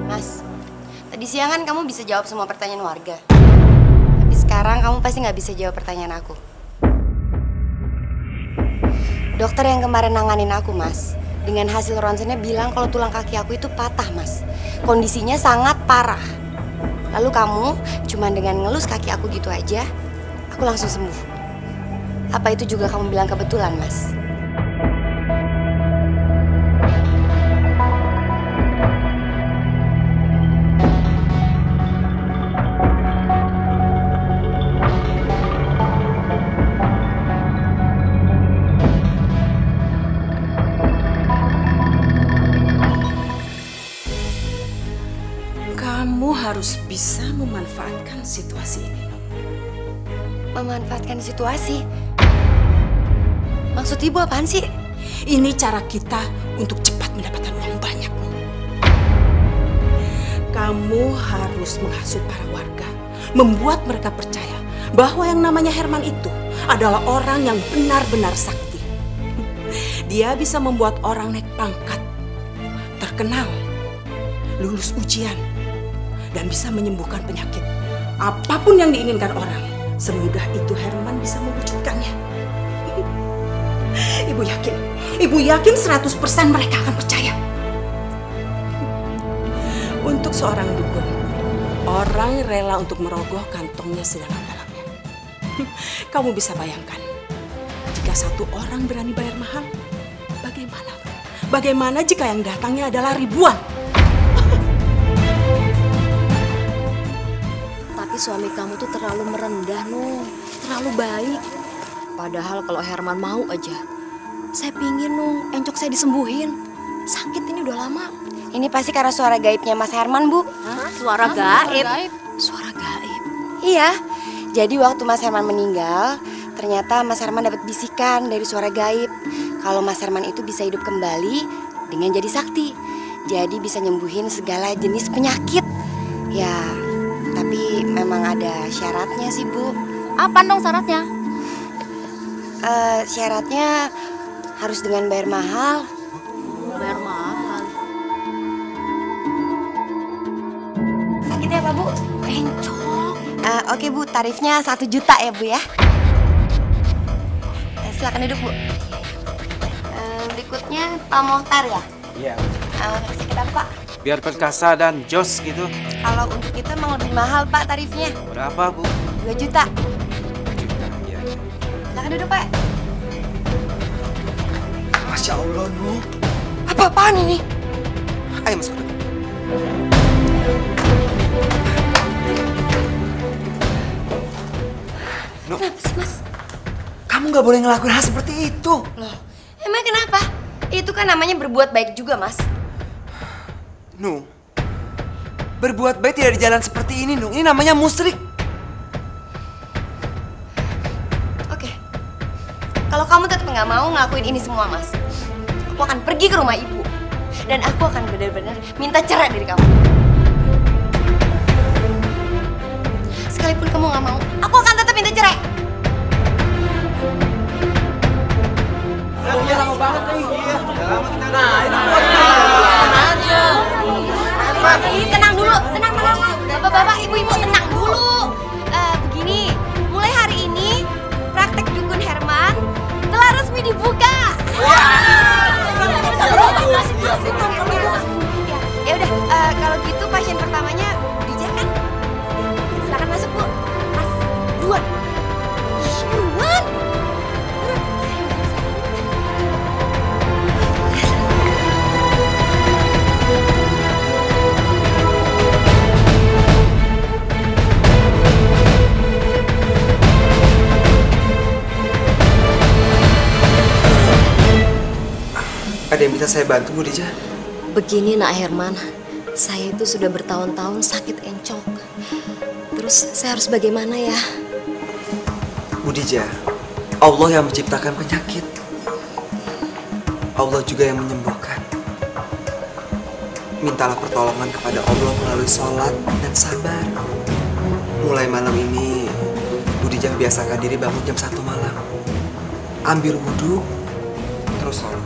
Mas, tadi siang kan kamu bisa jawab semua pertanyaan warga. Tapi sekarang kamu pasti nggak bisa jawab pertanyaan aku. Dokter yang kemarin nanganin aku, Mas, dengan hasil ronsennya bilang kalau tulang kaki aku itu patah, Mas. Kondisinya sangat parah. Lalu kamu cuma dengan ngelus kaki aku gitu aja, aku langsung sembuh. Apa itu juga kamu bilang kebetulan, Mas? Kamu harus bisa memanfaatkan situasi ini. Memanfaatkan situasi? Maksud ibu apaan sih? Ini cara kita untuk cepat mendapatkan uang banyak. Kamu harus menghasut para warga, membuat mereka percaya bahwa yang namanya Herman itu adalah orang yang benar-benar sakti. Dia bisa membuat orang naik pangkat, terkenal, lulus ujian, dan bisa menyembuhkan penyakit. Apapun yang diinginkan orang, semudah itu Herman bisa mewujudkannya. Ibu yakin 100% mereka akan percaya. Untuk seorang dukun, orang rela untuk merogoh kantongnya sedalam-dalamnya. Kamu bisa bayangkan, jika satu orang berani bayar mahal, bagaimana? Bagaimana jika yang datangnya adalah ribuan? Tapi suami kamu tuh terlalu merendah, Nung. Terlalu baik. Padahal kalau Herman mau aja, saya pingin, Nung, encok saya disembuhin. Sakit ini udah lama. Ini pasti karena suara gaibnya Mas Herman, Bu. Hah? Suara gaib? Suara gaib? Iya. Jadi waktu Mas Herman meninggal, ternyata Mas Herman dapat bisikan dari suara gaib. Kalau Mas Herman itu bisa hidup kembali dengan jadi sakti. Jadi bisa nyembuhin segala jenis penyakit. Ya, tapi memang ada syaratnya sih, Bu. Apa dong syaratnya? Syaratnya harus dengan bayar mahal. Bayar mahal? Sakitnya apa, Bu? Encok. Oke, Bu. Tarifnya 1 juta ya, Bu ya. Silakan duduk, Bu. Berikutnya Pak Mohtar ya? Iya. Sakit apa, Pak? Biar perkasa dan jos gitu. Kalau untuk itu emang lebih mahal, Pak, tarifnya. Berapa, Bu? 2 juta. 2 juta, ya. Silakan duduk, Pak. Masya Allah, Nuh. Apa-apaan ini? Ayo masuk. Nuh. Kenapa sih, Mas? Kamu nggak boleh ngelakuin hal seperti itu. Loh, emang kenapa? Itu kan namanya berbuat baik juga, Mas. Nuh, berbuat baik tidak di jalan seperti ini, Nuh. Ini namanya musyrik. Oke. Kalau kamu tetap nggak mau ngelakuin ini semua, Mas, aku akan pergi ke rumah ibu. Dan aku akan benar-benar minta cerai dari kamu. Sekalipun kamu nggak mau, aku akan tetap minta cerai. Lama banget nih. Nah, ini tenang dulu, tenang. Bapak-bapak, ibu-ibu tenang dulu. Begini, mulai hari ini praktek dukun Herman telah resmi dibuka. Ya udah, kalau gitu pasien pertamanya Dija kan? Silakan masuk, Bu. Mas, duluan. Duluan. Ada yang bisa saya bantu, Bu Dija? Begini, Nak Herman. Saya itu sudah bertahun-tahun sakit encok. Terus saya harus bagaimana ya? Bu Dija, Allah yang menciptakan penyakit. Allah juga yang menyembuhkan. Mintalah pertolongan kepada Allah melalui sholat dan sabar. Mulai malam ini, Bu Dija biasakan diri bangun jam 1 malam. Ambil wudhu, terus sholat.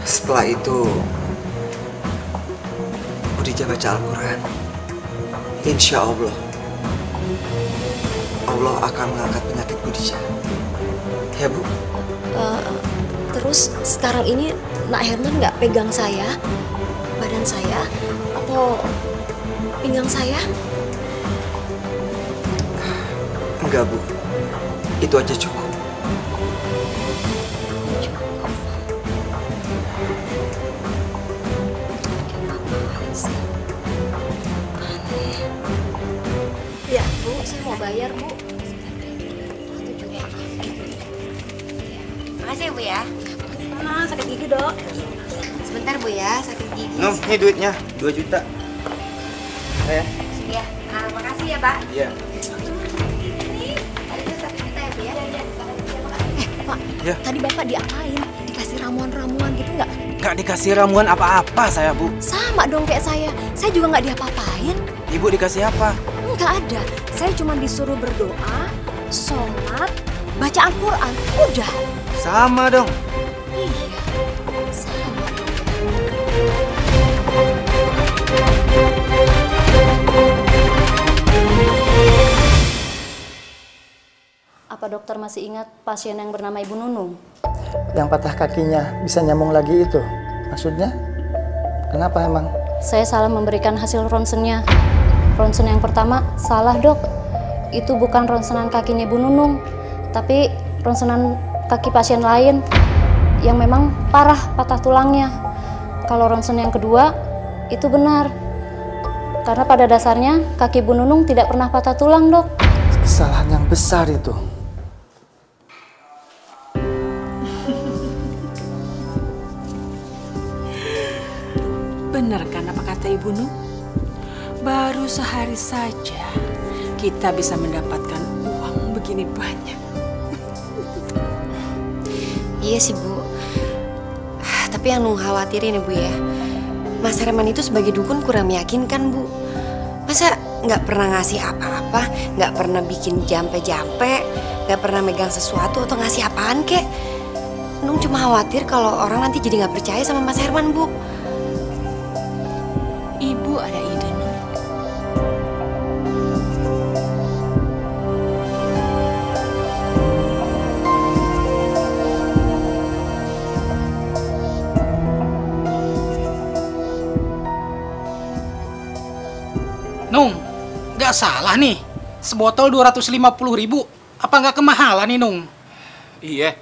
Setelah itu, Bu Dija baca Al-Quran. Insya Allah, Allah akan mengangkat penyakit Bu Dija. Ya, Bu? Terus sekarang ini Nak Herman nggak pegang saya, badan saya, atau pinggang saya? Enggak, Bu. Itu aja cukup. Ya, Bu, saya mau bayar, Bu. Makasih ya, Bu ya. Sakit gigi, Dok. Sebentar, Bu ya, sakit gigi. Nuh, ini duitnya 2 juta. Saya. Ya. ya, Pak. Iya. Pak, Ya. tadi Bapak diapain? Dikasih ramuan-ramuan gitu nggak? Nggak dikasih ramuan apa-apa saya, Bu. Sama dong kayak saya juga nggak diapa-apain. Ibu dikasih apa? Nggak ada, saya cuma disuruh berdoa, sholat, baca Al-Quran, udah. Sama dong. Iya, sama dong. Apa dokter masih ingat pasien yang bernama Ibu Nunung? Yang patah kakinya bisa nyambung lagi itu? Maksudnya? Kenapa emang? Saya salah memberikan hasil ronsennya. Ronsen yang pertama salah, Dok. Itu bukan ronsenan kakinya Ibu Nunung, tapi ronsenan kaki pasien lain yang memang parah patah tulangnya. Kalau ronsen yang kedua itu benar. Karena pada dasarnya kaki Bu Nunung tidak pernah patah tulang, Dok. Kesalahan yang besar itu. Benar kan apa kata Ibu Nun? Baru sehari saja kita bisa mendapatkan uang begini banyak. Iya sih, Bu. Tapi yang Nung khawatirin ya, Bu ya. Mas Herman itu sebagai dukun kurang meyakinkan, Bu. Masa nggak pernah ngasih apa-apa, nggak pernah bikin jampe-jampe, nggak pernah megang sesuatu atau ngasih apaan kek. Nung cuma khawatir kalau orang nanti jadi nggak percaya sama Mas Herman, Bu. Ibu ada ide, Nun. Nung, nggak salah nih. Sebotol 250.000. Apa nggak kemahalan nih, Nung? Iya.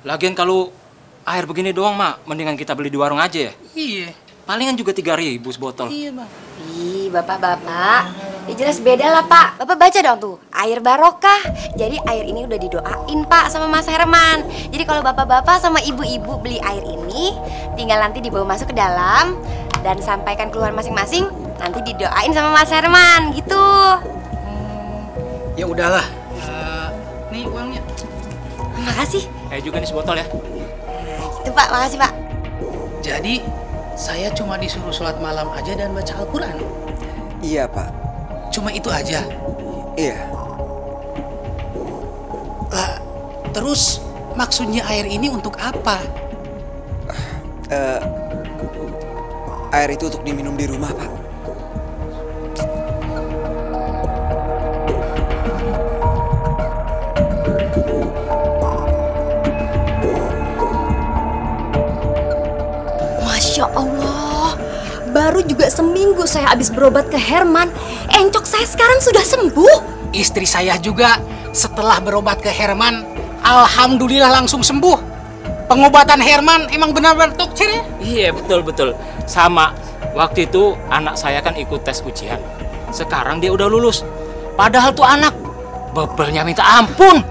Lagian kalau air begini doang, Mak, mendingan kita beli di warung aja ya. Iya. Palingan juga 3.000 sebotol. Iya, Bang. Ih, Bapak-bapak. Ya jelas beda lah, Pak. Bapak baca dong tuh, air barokah. Jadi air ini udah didoain, Pak, sama Mas Herman. Jadi kalau bapak-bapak sama ibu-ibu beli air ini, tinggal nanti dibawa masuk ke dalam dan sampaikan keluar masing-masing, nanti didoain sama Mas Herman, gitu. Ya udahlah. Nih uangnya. Makasih. Juga nih sebotol ya. Itu, Pak, makasih, Pak. Jadi, saya cuma disuruh sholat malam aja dan baca Al-Quran. Iya, Pak. Cuma itu aja? Iya. Lah, terus maksudnya air ini untuk apa? Air itu untuk diminum di rumah, Pak. Masya Allah, baru juga seminggu saya habis berobat ke Herman, encok saya sekarang sudah sembuh. Istri saya juga setelah berobat ke Herman, alhamdulillah langsung sembuh. Pengobatan Herman emang benar-benar tokcer ya? Iya, betul-betul. Sama, waktu itu anak saya kan ikut tes ujian. Sekarang dia udah lulus. Padahal tuh anak bebelnya minta ampun.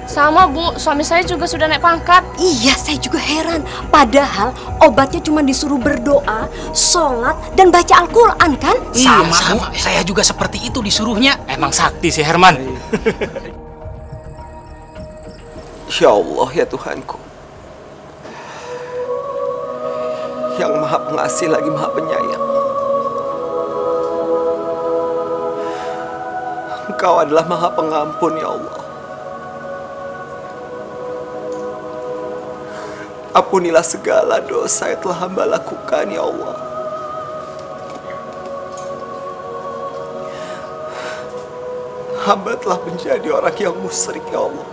Sama, Bu, suami saya juga sudah naik pangkat. Iya, saya juga heran. Padahal obatnya cuma disuruh berdoa, sholat, dan baca Al-Quran kan? Sama, Bu. Saya juga seperti itu disuruhnya. Emang sakti si Herman. Ya Allah, ya Tuhanku. Yang Maha Pengasih lagi Maha Penyayang. Engkau adalah Maha Pengampun, ya Allah. Ampunilah segala dosa yang telah hamba lakukan, ya Allah. Hamba telah menjadi orang yang musyrik, ya Allah.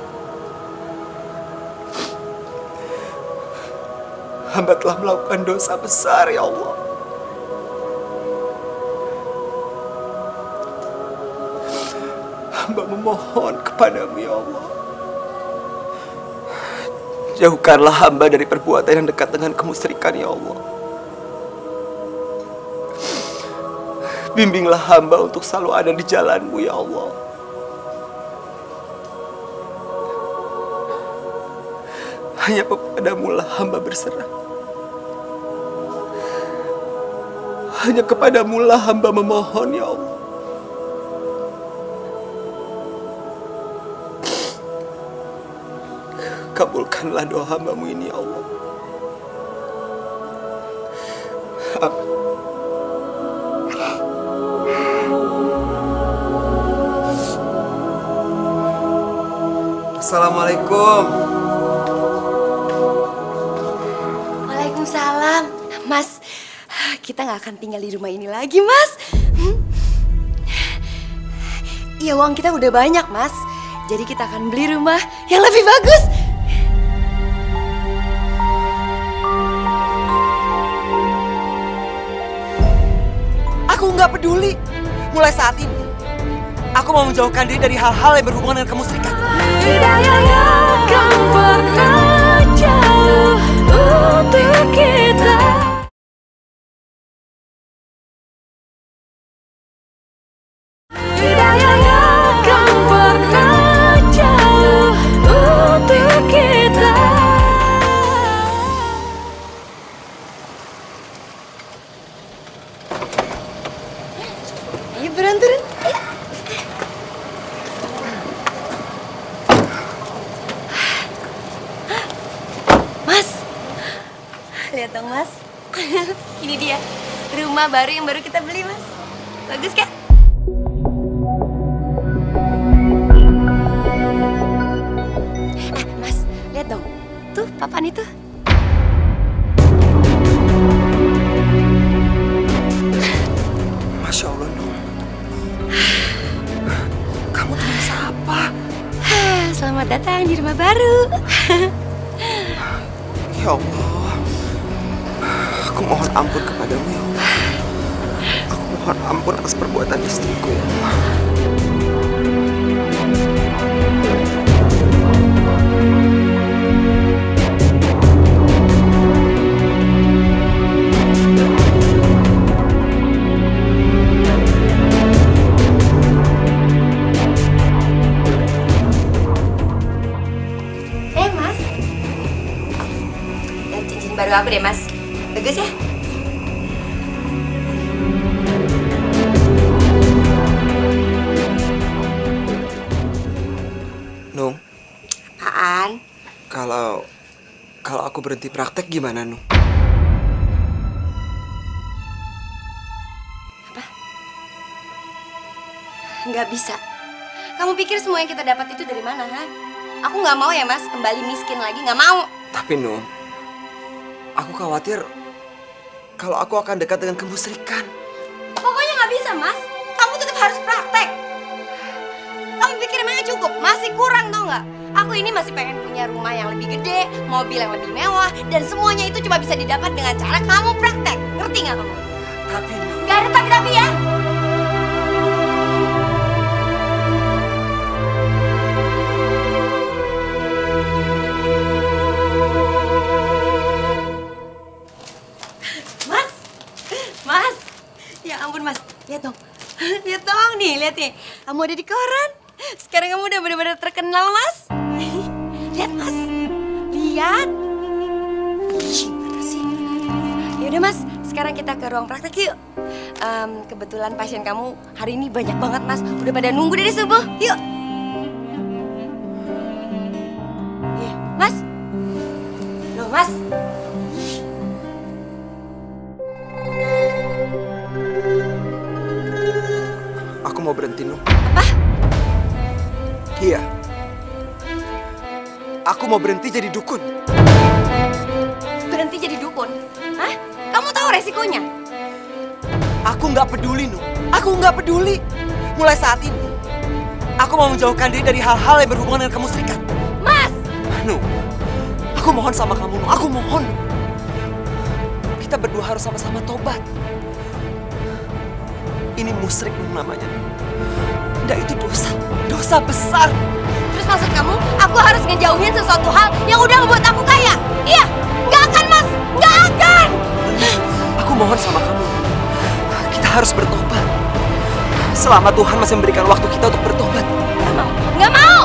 Hamba telah melakukan dosa besar, ya Allah. Hamba memohon kepadamu, ya Allah. Jauhkanlah hamba dari perbuatan yang dekat dengan kemusyrikan, ya Allah. Bimbinglah hamba untuk selalu ada di jalan-Mu, ya Allah. Hanya kepadamu lah hamba berserah. Hanya kepadamu lah hamba memohon, ya Allah. kabulkanlah doa hamba-Mu ini, ya Allah. Amin. Assalamualaikum. Waalaikumsalam. Mas, kita nggak akan tinggal di rumah ini lagi, Mas. Iya, uang kita udah banyak, Mas. Jadi kita akan beli rumah yang lebih bagus. Aku nggak peduli. Mulai saat ini, aku mau menjauhkan diri dari hal-hal yang berhubungan dengan kemusyrikan. Untuk kita. Ayo turun. Mas, lihat dong, Mas. Ini dia rumah baru yang baru kita beli, Mas. Bagus kan? Mas, lihat dong. Tuh, papan itu. Masya Allah, Nur. Kamu tuh bisa apa? Selamat datang di rumah baru. Ya Allah, aku mohon ampun kepadamu, ya Allah. Aku mohon ampun atas perbuatan istriku, ya Allah. Mas, lihat cincin baru aku deh, Mas. Bagus ya? Nung, Apaan? kalau aku berhenti praktek gimana, Nung? Nggak bisa. Kamu pikir semua yang kita dapat itu dari mana, ha? Aku nggak mau ya, Mas, kembali miskin lagi. Nggak mau. Tapi, Nung, aku khawatir kalau aku akan dekat dengan kemusyrikan. Pokoknya nggak bisa, Mas. Kamu tetap harus praktek. Kamu pikir emangnya cukup? Masih kurang, tau nggak? Aku ini masih pengen punya rumah yang lebih gede, mobil yang lebih mewah, dan semuanya itu cuma bisa didapat dengan cara kamu praktek. Ngerti nggak kamu? Tapi, nggak ada tapi ya. Mas, ya ampun, Mas, lihat dong, lihat dong nih, lihat nih, kamu ada di koran. Sekarang kamu udah benar-benar terkenal, Mas. Lihat, Mas, lihat. Gimana sih? Yaudah, Mas, sekarang kita ke ruang praktek yuk. Kebetulan pasien kamu hari ini banyak banget, Mas. Udah pada nunggu dari subuh. Yuk. Mas. Loh, Mas. Aku mau berhenti, Nung. Apa? Iya. Aku mau berhenti jadi dukun. Berhenti jadi dukun? Hah? Kamu tahu resikonya? Aku nggak peduli, Nung. Aku nggak peduli. Mulai saat ini, aku mau menjauhkan diri dari hal-hal yang berhubungan dengan kemusyrikan. Mas! Nung, aku mohon sama kamu, Nung. Aku mohon. Kita berdua harus sama-sama tobat. Ini musyrik, Nung, namanya. Dan itu dosa. Dosa besar. Terus maksud kamu, aku harus ngejauhin sesuatu hal yang udah ngebuat aku kaya? Iya! Nggak akan, Mas! Nggak akan! Aku mohon sama kamu. Kita harus bertobat. Selama Tuhan masih memberikan waktu kita untuk bertobat. Nggak mau! Nggak mau!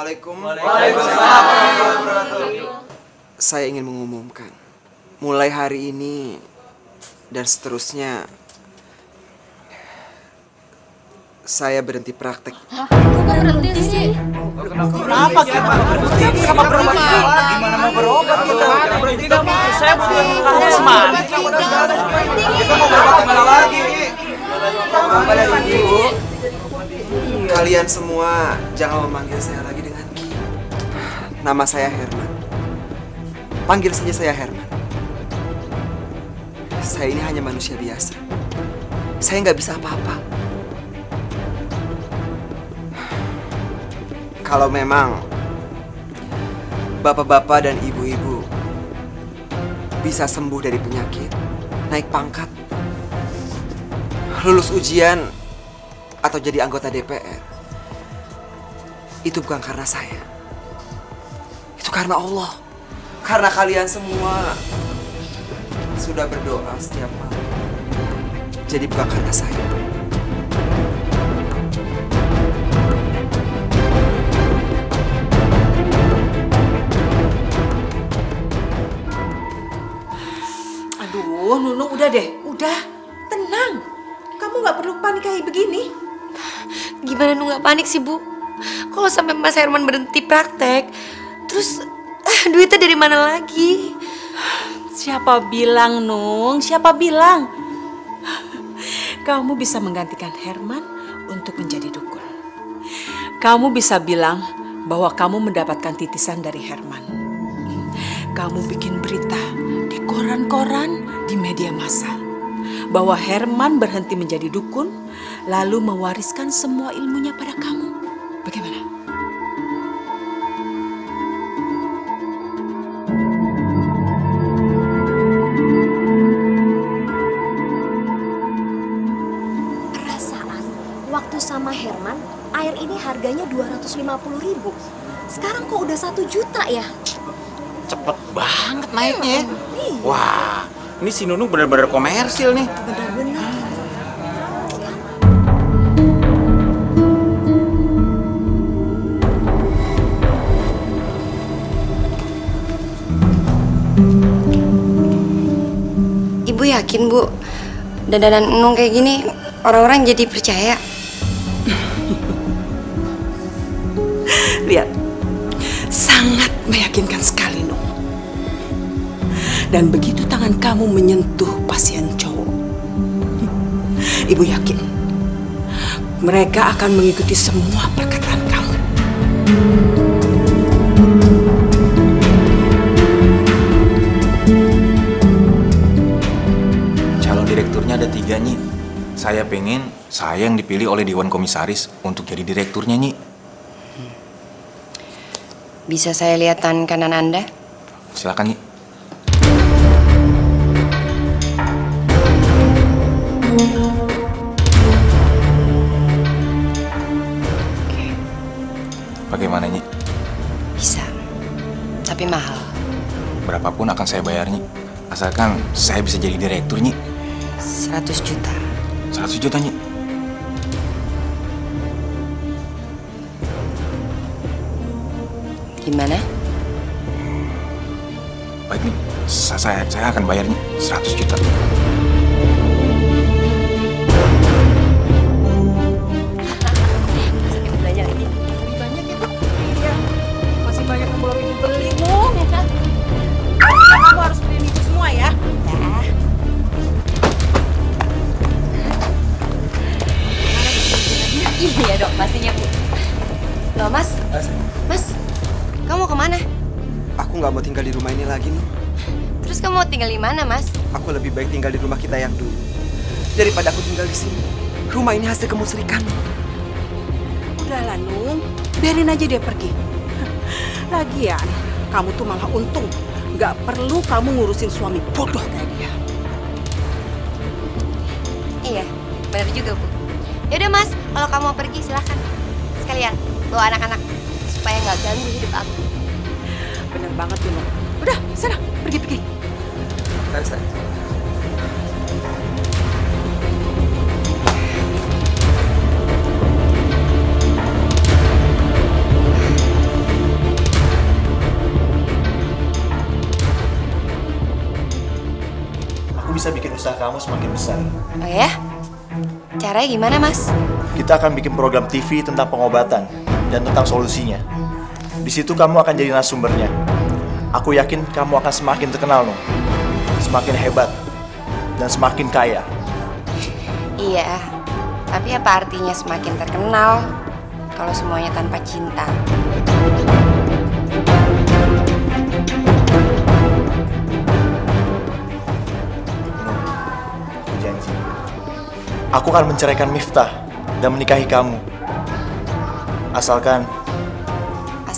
Assalamualaikum. Waalaikumsalam. Saya ingin mengumumkan, mulai hari ini dan seterusnya, saya berhenti praktek. Kok berhenti sih? Kenapa kita berhenti? Kenapa berhenti? Gimana mau berobat kita? Berhenti nggak mungkin. Saya butuh kamu semangat. Kita mau berobat kemana lagi? Kalian semua jangan memanggil saya lagi dengan Ki. Nama saya Herman. Panggil saja saya Herman. Saya ini hanya manusia biasa. Saya nggak bisa apa-apa. Kalau memang bapak-bapak dan ibu-ibu bisa sembuh dari penyakit, naik pangkat, lulus ujian, atau jadi anggota DPR, itu bukan karena saya. Itu karena Allah. Karena kalian semua sudah berdoa setiap malam. Jadi bukan karena saya. Aduh, Nunung udah deh, udah. Tenang. Kamu nggak perlu panik kayak begini. Gimana Nung nggak panik sih, Bu? Kalau sampai Mas Herman berhenti praktek, terus duitnya dari mana lagi? Siapa bilang, Nung? Siapa bilang? Kamu bisa menggantikan Herman untuk menjadi dukun. Kamu bisa bilang bahwa kamu mendapatkan titisan dari Herman. Kamu bikin berita di koran-koran, di media massa, bahwa Herman berhenti menjadi dukun, lalu mewariskan semua ilmunya pada kamu. Bagaimana? Perasaan waktu sama Herman, air ini harganya 250.000. Sekarang kok udah 1 juta ya? Cepet banget naiknya. Wah, ini si Nunung bener-bener komersil nih. Bener-bener. Ibu yakin, Bu, dandanan Nung kayak gini orang-orang jadi percaya? Lihat, sangat meyakinkan sekali, Nung. Dan begitu tangan kamu menyentuh pasien cowok, Ibu yakin mereka akan mengikuti semua perkataan kamu. Calon direkturnya ada 3, Nyi. Saya pengen saya yang dipilih oleh Dewan Komisaris untuk jadi direkturnya, Nyi. Bisa saya lihat tangan kanan Anda? Silakan, Nyi. Bagaimana, Nyi? Bisa, tapi mahal. Berapapun akan saya bayar, Nyi. Asalkan saya bisa jadi direktur, Nyi. 100 juta. 100 juta, Nyi. Gimana? Baik, Nyi. Saya akan bayar, Nyi. 100 juta. Banyak yang belum Ibu beli, Nung. Kamu harus beliin Ibu semua ya. Iya dok, pastinya Bu. Loh Mas, kamu mau kemana? Aku nggak mau tinggal di rumah ini lagi nih. Terus kamu mau tinggal di mana Mas? Aku lebih baik tinggal di rumah kita yang dulu daripada aku tinggal di sini. Rumah ini hasil kemusrikan. Udahlah, Nung. Biarin aja dia pergi. Lagian, kamu tuh malah untung. Nggak perlu kamu ngurusin suami bodoh kayak dia. Iya, benar juga Bu. Yaudah Mas, kalau kamu mau pergi silakan. Sekalian bawa anak-anak supaya nggak ganggu hidup aku. Bener banget tuh, Nung. Udah, sana, pergi-pergi. bisa bikin usaha kamu semakin besar. Oh ya? Caranya gimana, Mas? Kita akan bikin program TV tentang pengobatan dan tentang solusinya. Di situ kamu akan jadi narasumbernya. Aku yakin kamu akan semakin terkenal, Nung. Semakin hebat dan semakin kaya. Iya, tapi apa artinya semakin terkenal kalau semuanya tanpa cinta? Aku janji, aku akan menceraikan Miftah dan menikahi kamu. Asalkan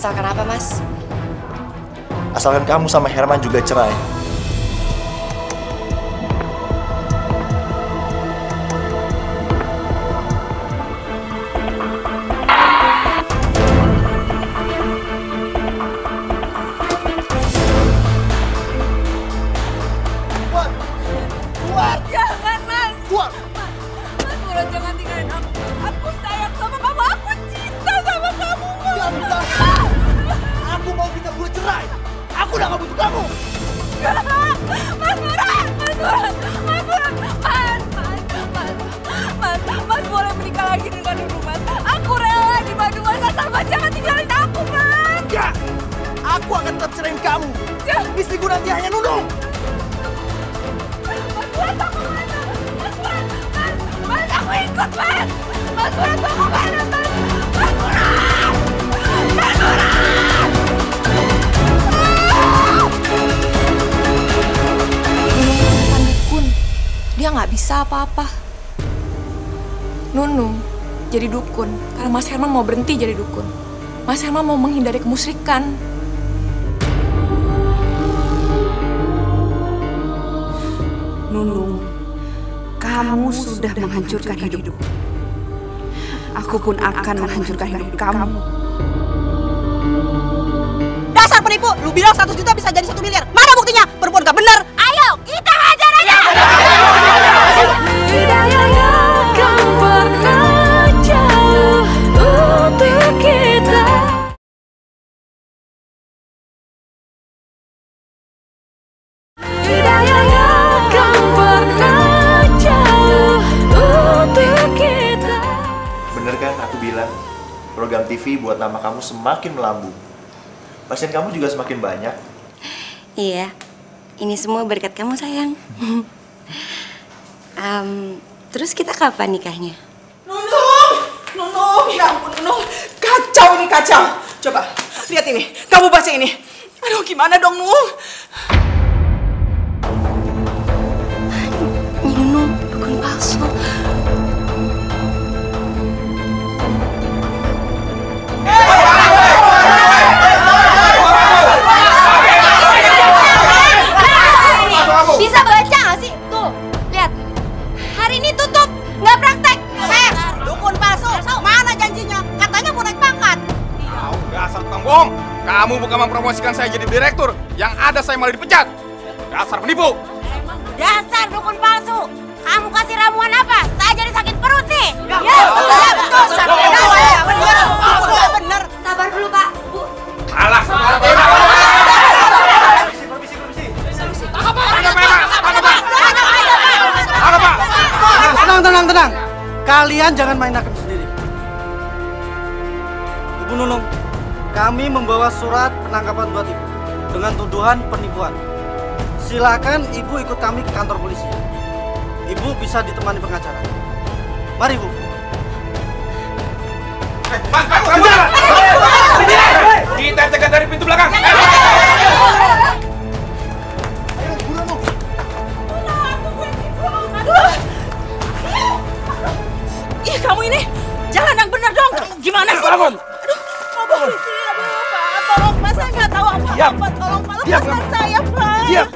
apa, Mas? Asalkan kamu sama Herman juga cerai. Jangan, Mas. Mas Murad, jangan tinggalin aku. Aku sayang sama kamu. Aku cinta sama kamu, Mas. Aku mau kita berdua cerai. Aku udah gak butuh kamu. Mas Murad, Mas boleh menikah lagi dengan Nunung, Mas. Aku rela dibantu Mas, asal Mas jangan tinggalin aku, Mas. Enggak, aku akan tetap ceraiin kamu. Istriku nanti hanya Nunung. Mas, aku mana? Mas, aku ikut, Mas. Mas Murad, aku mana, Mas? Mas Murad! Mas Murad! Bukan dukun. Dia nggak bisa apa-apa. Nunung jadi dukun karena Mas Herman mau berhenti jadi dukun. Mas Herman mau menghindari kemusyrikan. Nunung, kamu sudah menghancurkan hidup. Aku pun akan menghancurkan hidup kamu. Dasar penipu, lu bilang 100 juta bisa jadi 1 miliar. Mana buktinya? Perempuan gak bener. Ayo, kita hajar aja. Bener kan aku bilang, program TV buat nama kamu semakin melambung. Pasien kamu juga semakin banyak. Iya, ini semua berkat kamu, sayang. Terus kita kapan nikahnya? Nunung, ya ampun Nunung. Kacau ini, kacau. Coba, lihat ini. Kamu baca ini. Aduh, gimana dong, Nung? Ini Nung, dukun palsu. Bisa baca nggak sih? Tuh, lihat. Hari ini tutup, nggak praktek. Dukun palsu. Mana janjinya? Katanya mau naik pangkat. Dasar tukang bohong. Kamu bukan mempromosikan saya jadi direktur. Yang ada saya malah dipecat. Dasar penipu. Dasar dukun palsu. Kamu kasih ramuan apa? Saya jadi sakit perut nih. Ya, betul. Bener. Sabar dulu, Pak. Bu. Alah, Tenang. Kalian jangan main hakim sendiri. Ibu Nunung, kami membawa surat penangkapan buat Ibu dengan tuduhan penipuan. Silakan Ibu ikut kami ke kantor polisi. Ibu bisa ditemani pengacara. Mari, Bu. Kita cegat dari pintu belakang. Ih, kamu ini jalan yang benar dong. Gimana sih? Bangun. Aduh, polisi, Pak. Tolong, Mas, saya nggak tahu apa-apa. Tolong, Pak, lepaskan saya, Pak. Diam.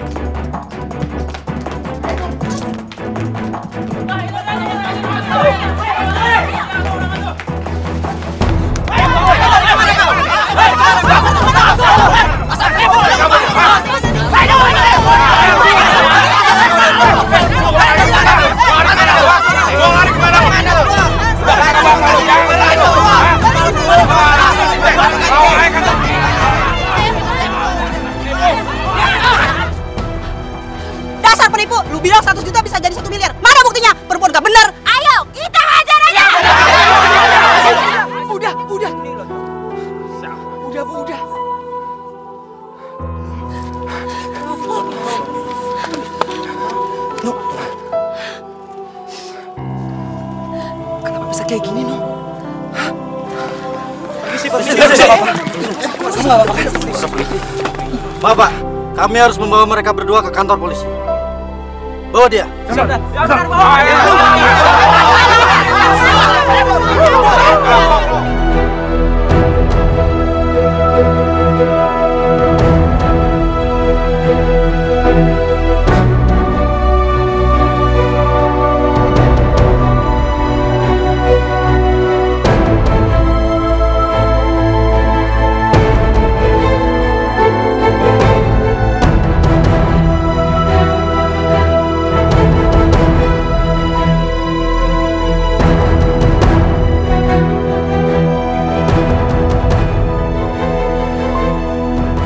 penipu. Lu bilang 100 juta bisa jadi 1 miliar. Mana buktinya? Perempuan gak bener. Ayo, kita hajar aja. Udah. Udah, Bu, udah. Nuk. Kenapa bisa kayak gini, Nuk? Bapak, kami harus membawa mereka berdua ke kantor polisi. Bawa dia.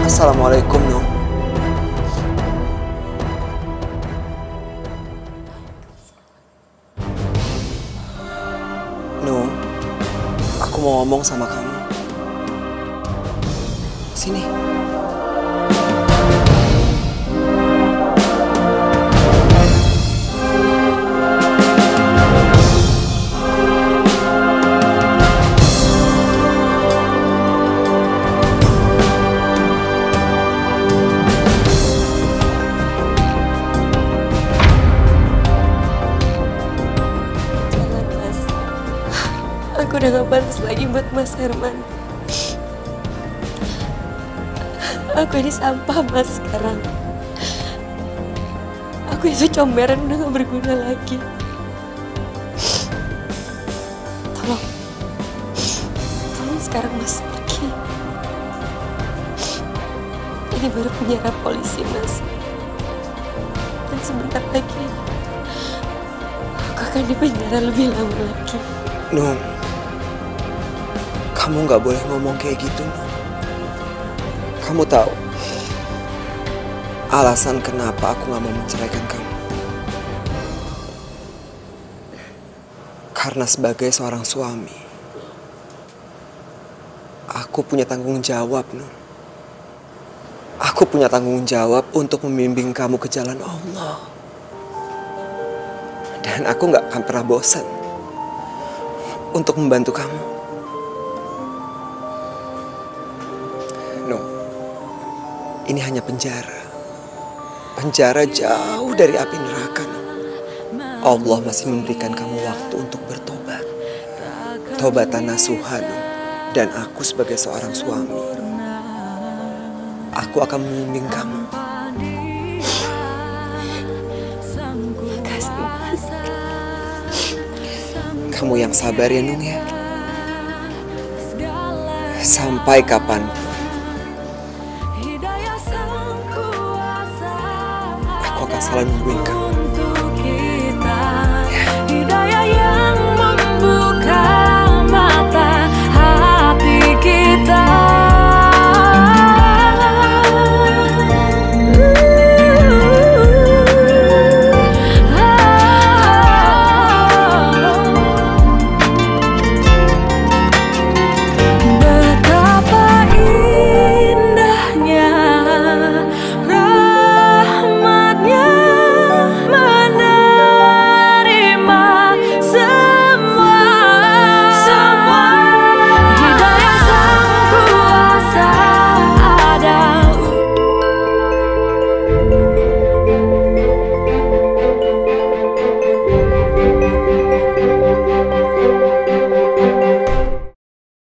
Assalamualaikum, Nung. Nung, aku mau ngomong sama kamu. Sini. Aku udah gak pantas lagi buat Mas Herman. Aku ini sampah, Mas, sekarang. Aku itu comberan udah gak berguna lagi. Tolong sekarang Mas pergi. Ini baru penjara polisi, Mas. Dan sebentar lagi aku akan dipenjara lebih lama lagi. Nung, kamu nggak boleh ngomong kayak gitu, Nung. Kamu tahu alasan kenapa aku nggak mau menceraikan kamu? Karena sebagai seorang suami, aku punya tanggung jawab, Nung. Aku punya tanggung jawab untuk membimbing kamu ke jalan Allah. Dan aku nggak akan pernah bosan untuk membantu kamu. No, ini hanya penjara. Penjara jauh dari api neraka. No. Allah masih memberikan kamu waktu untuk bertobat. Tobatan nasuha, no. Dan aku sebagai seorang suami, aku akan membimbing kamu. Kamu yang sabar ya, Nung, ya. Sampai kapanpun aku akan selalu nungguin kamu.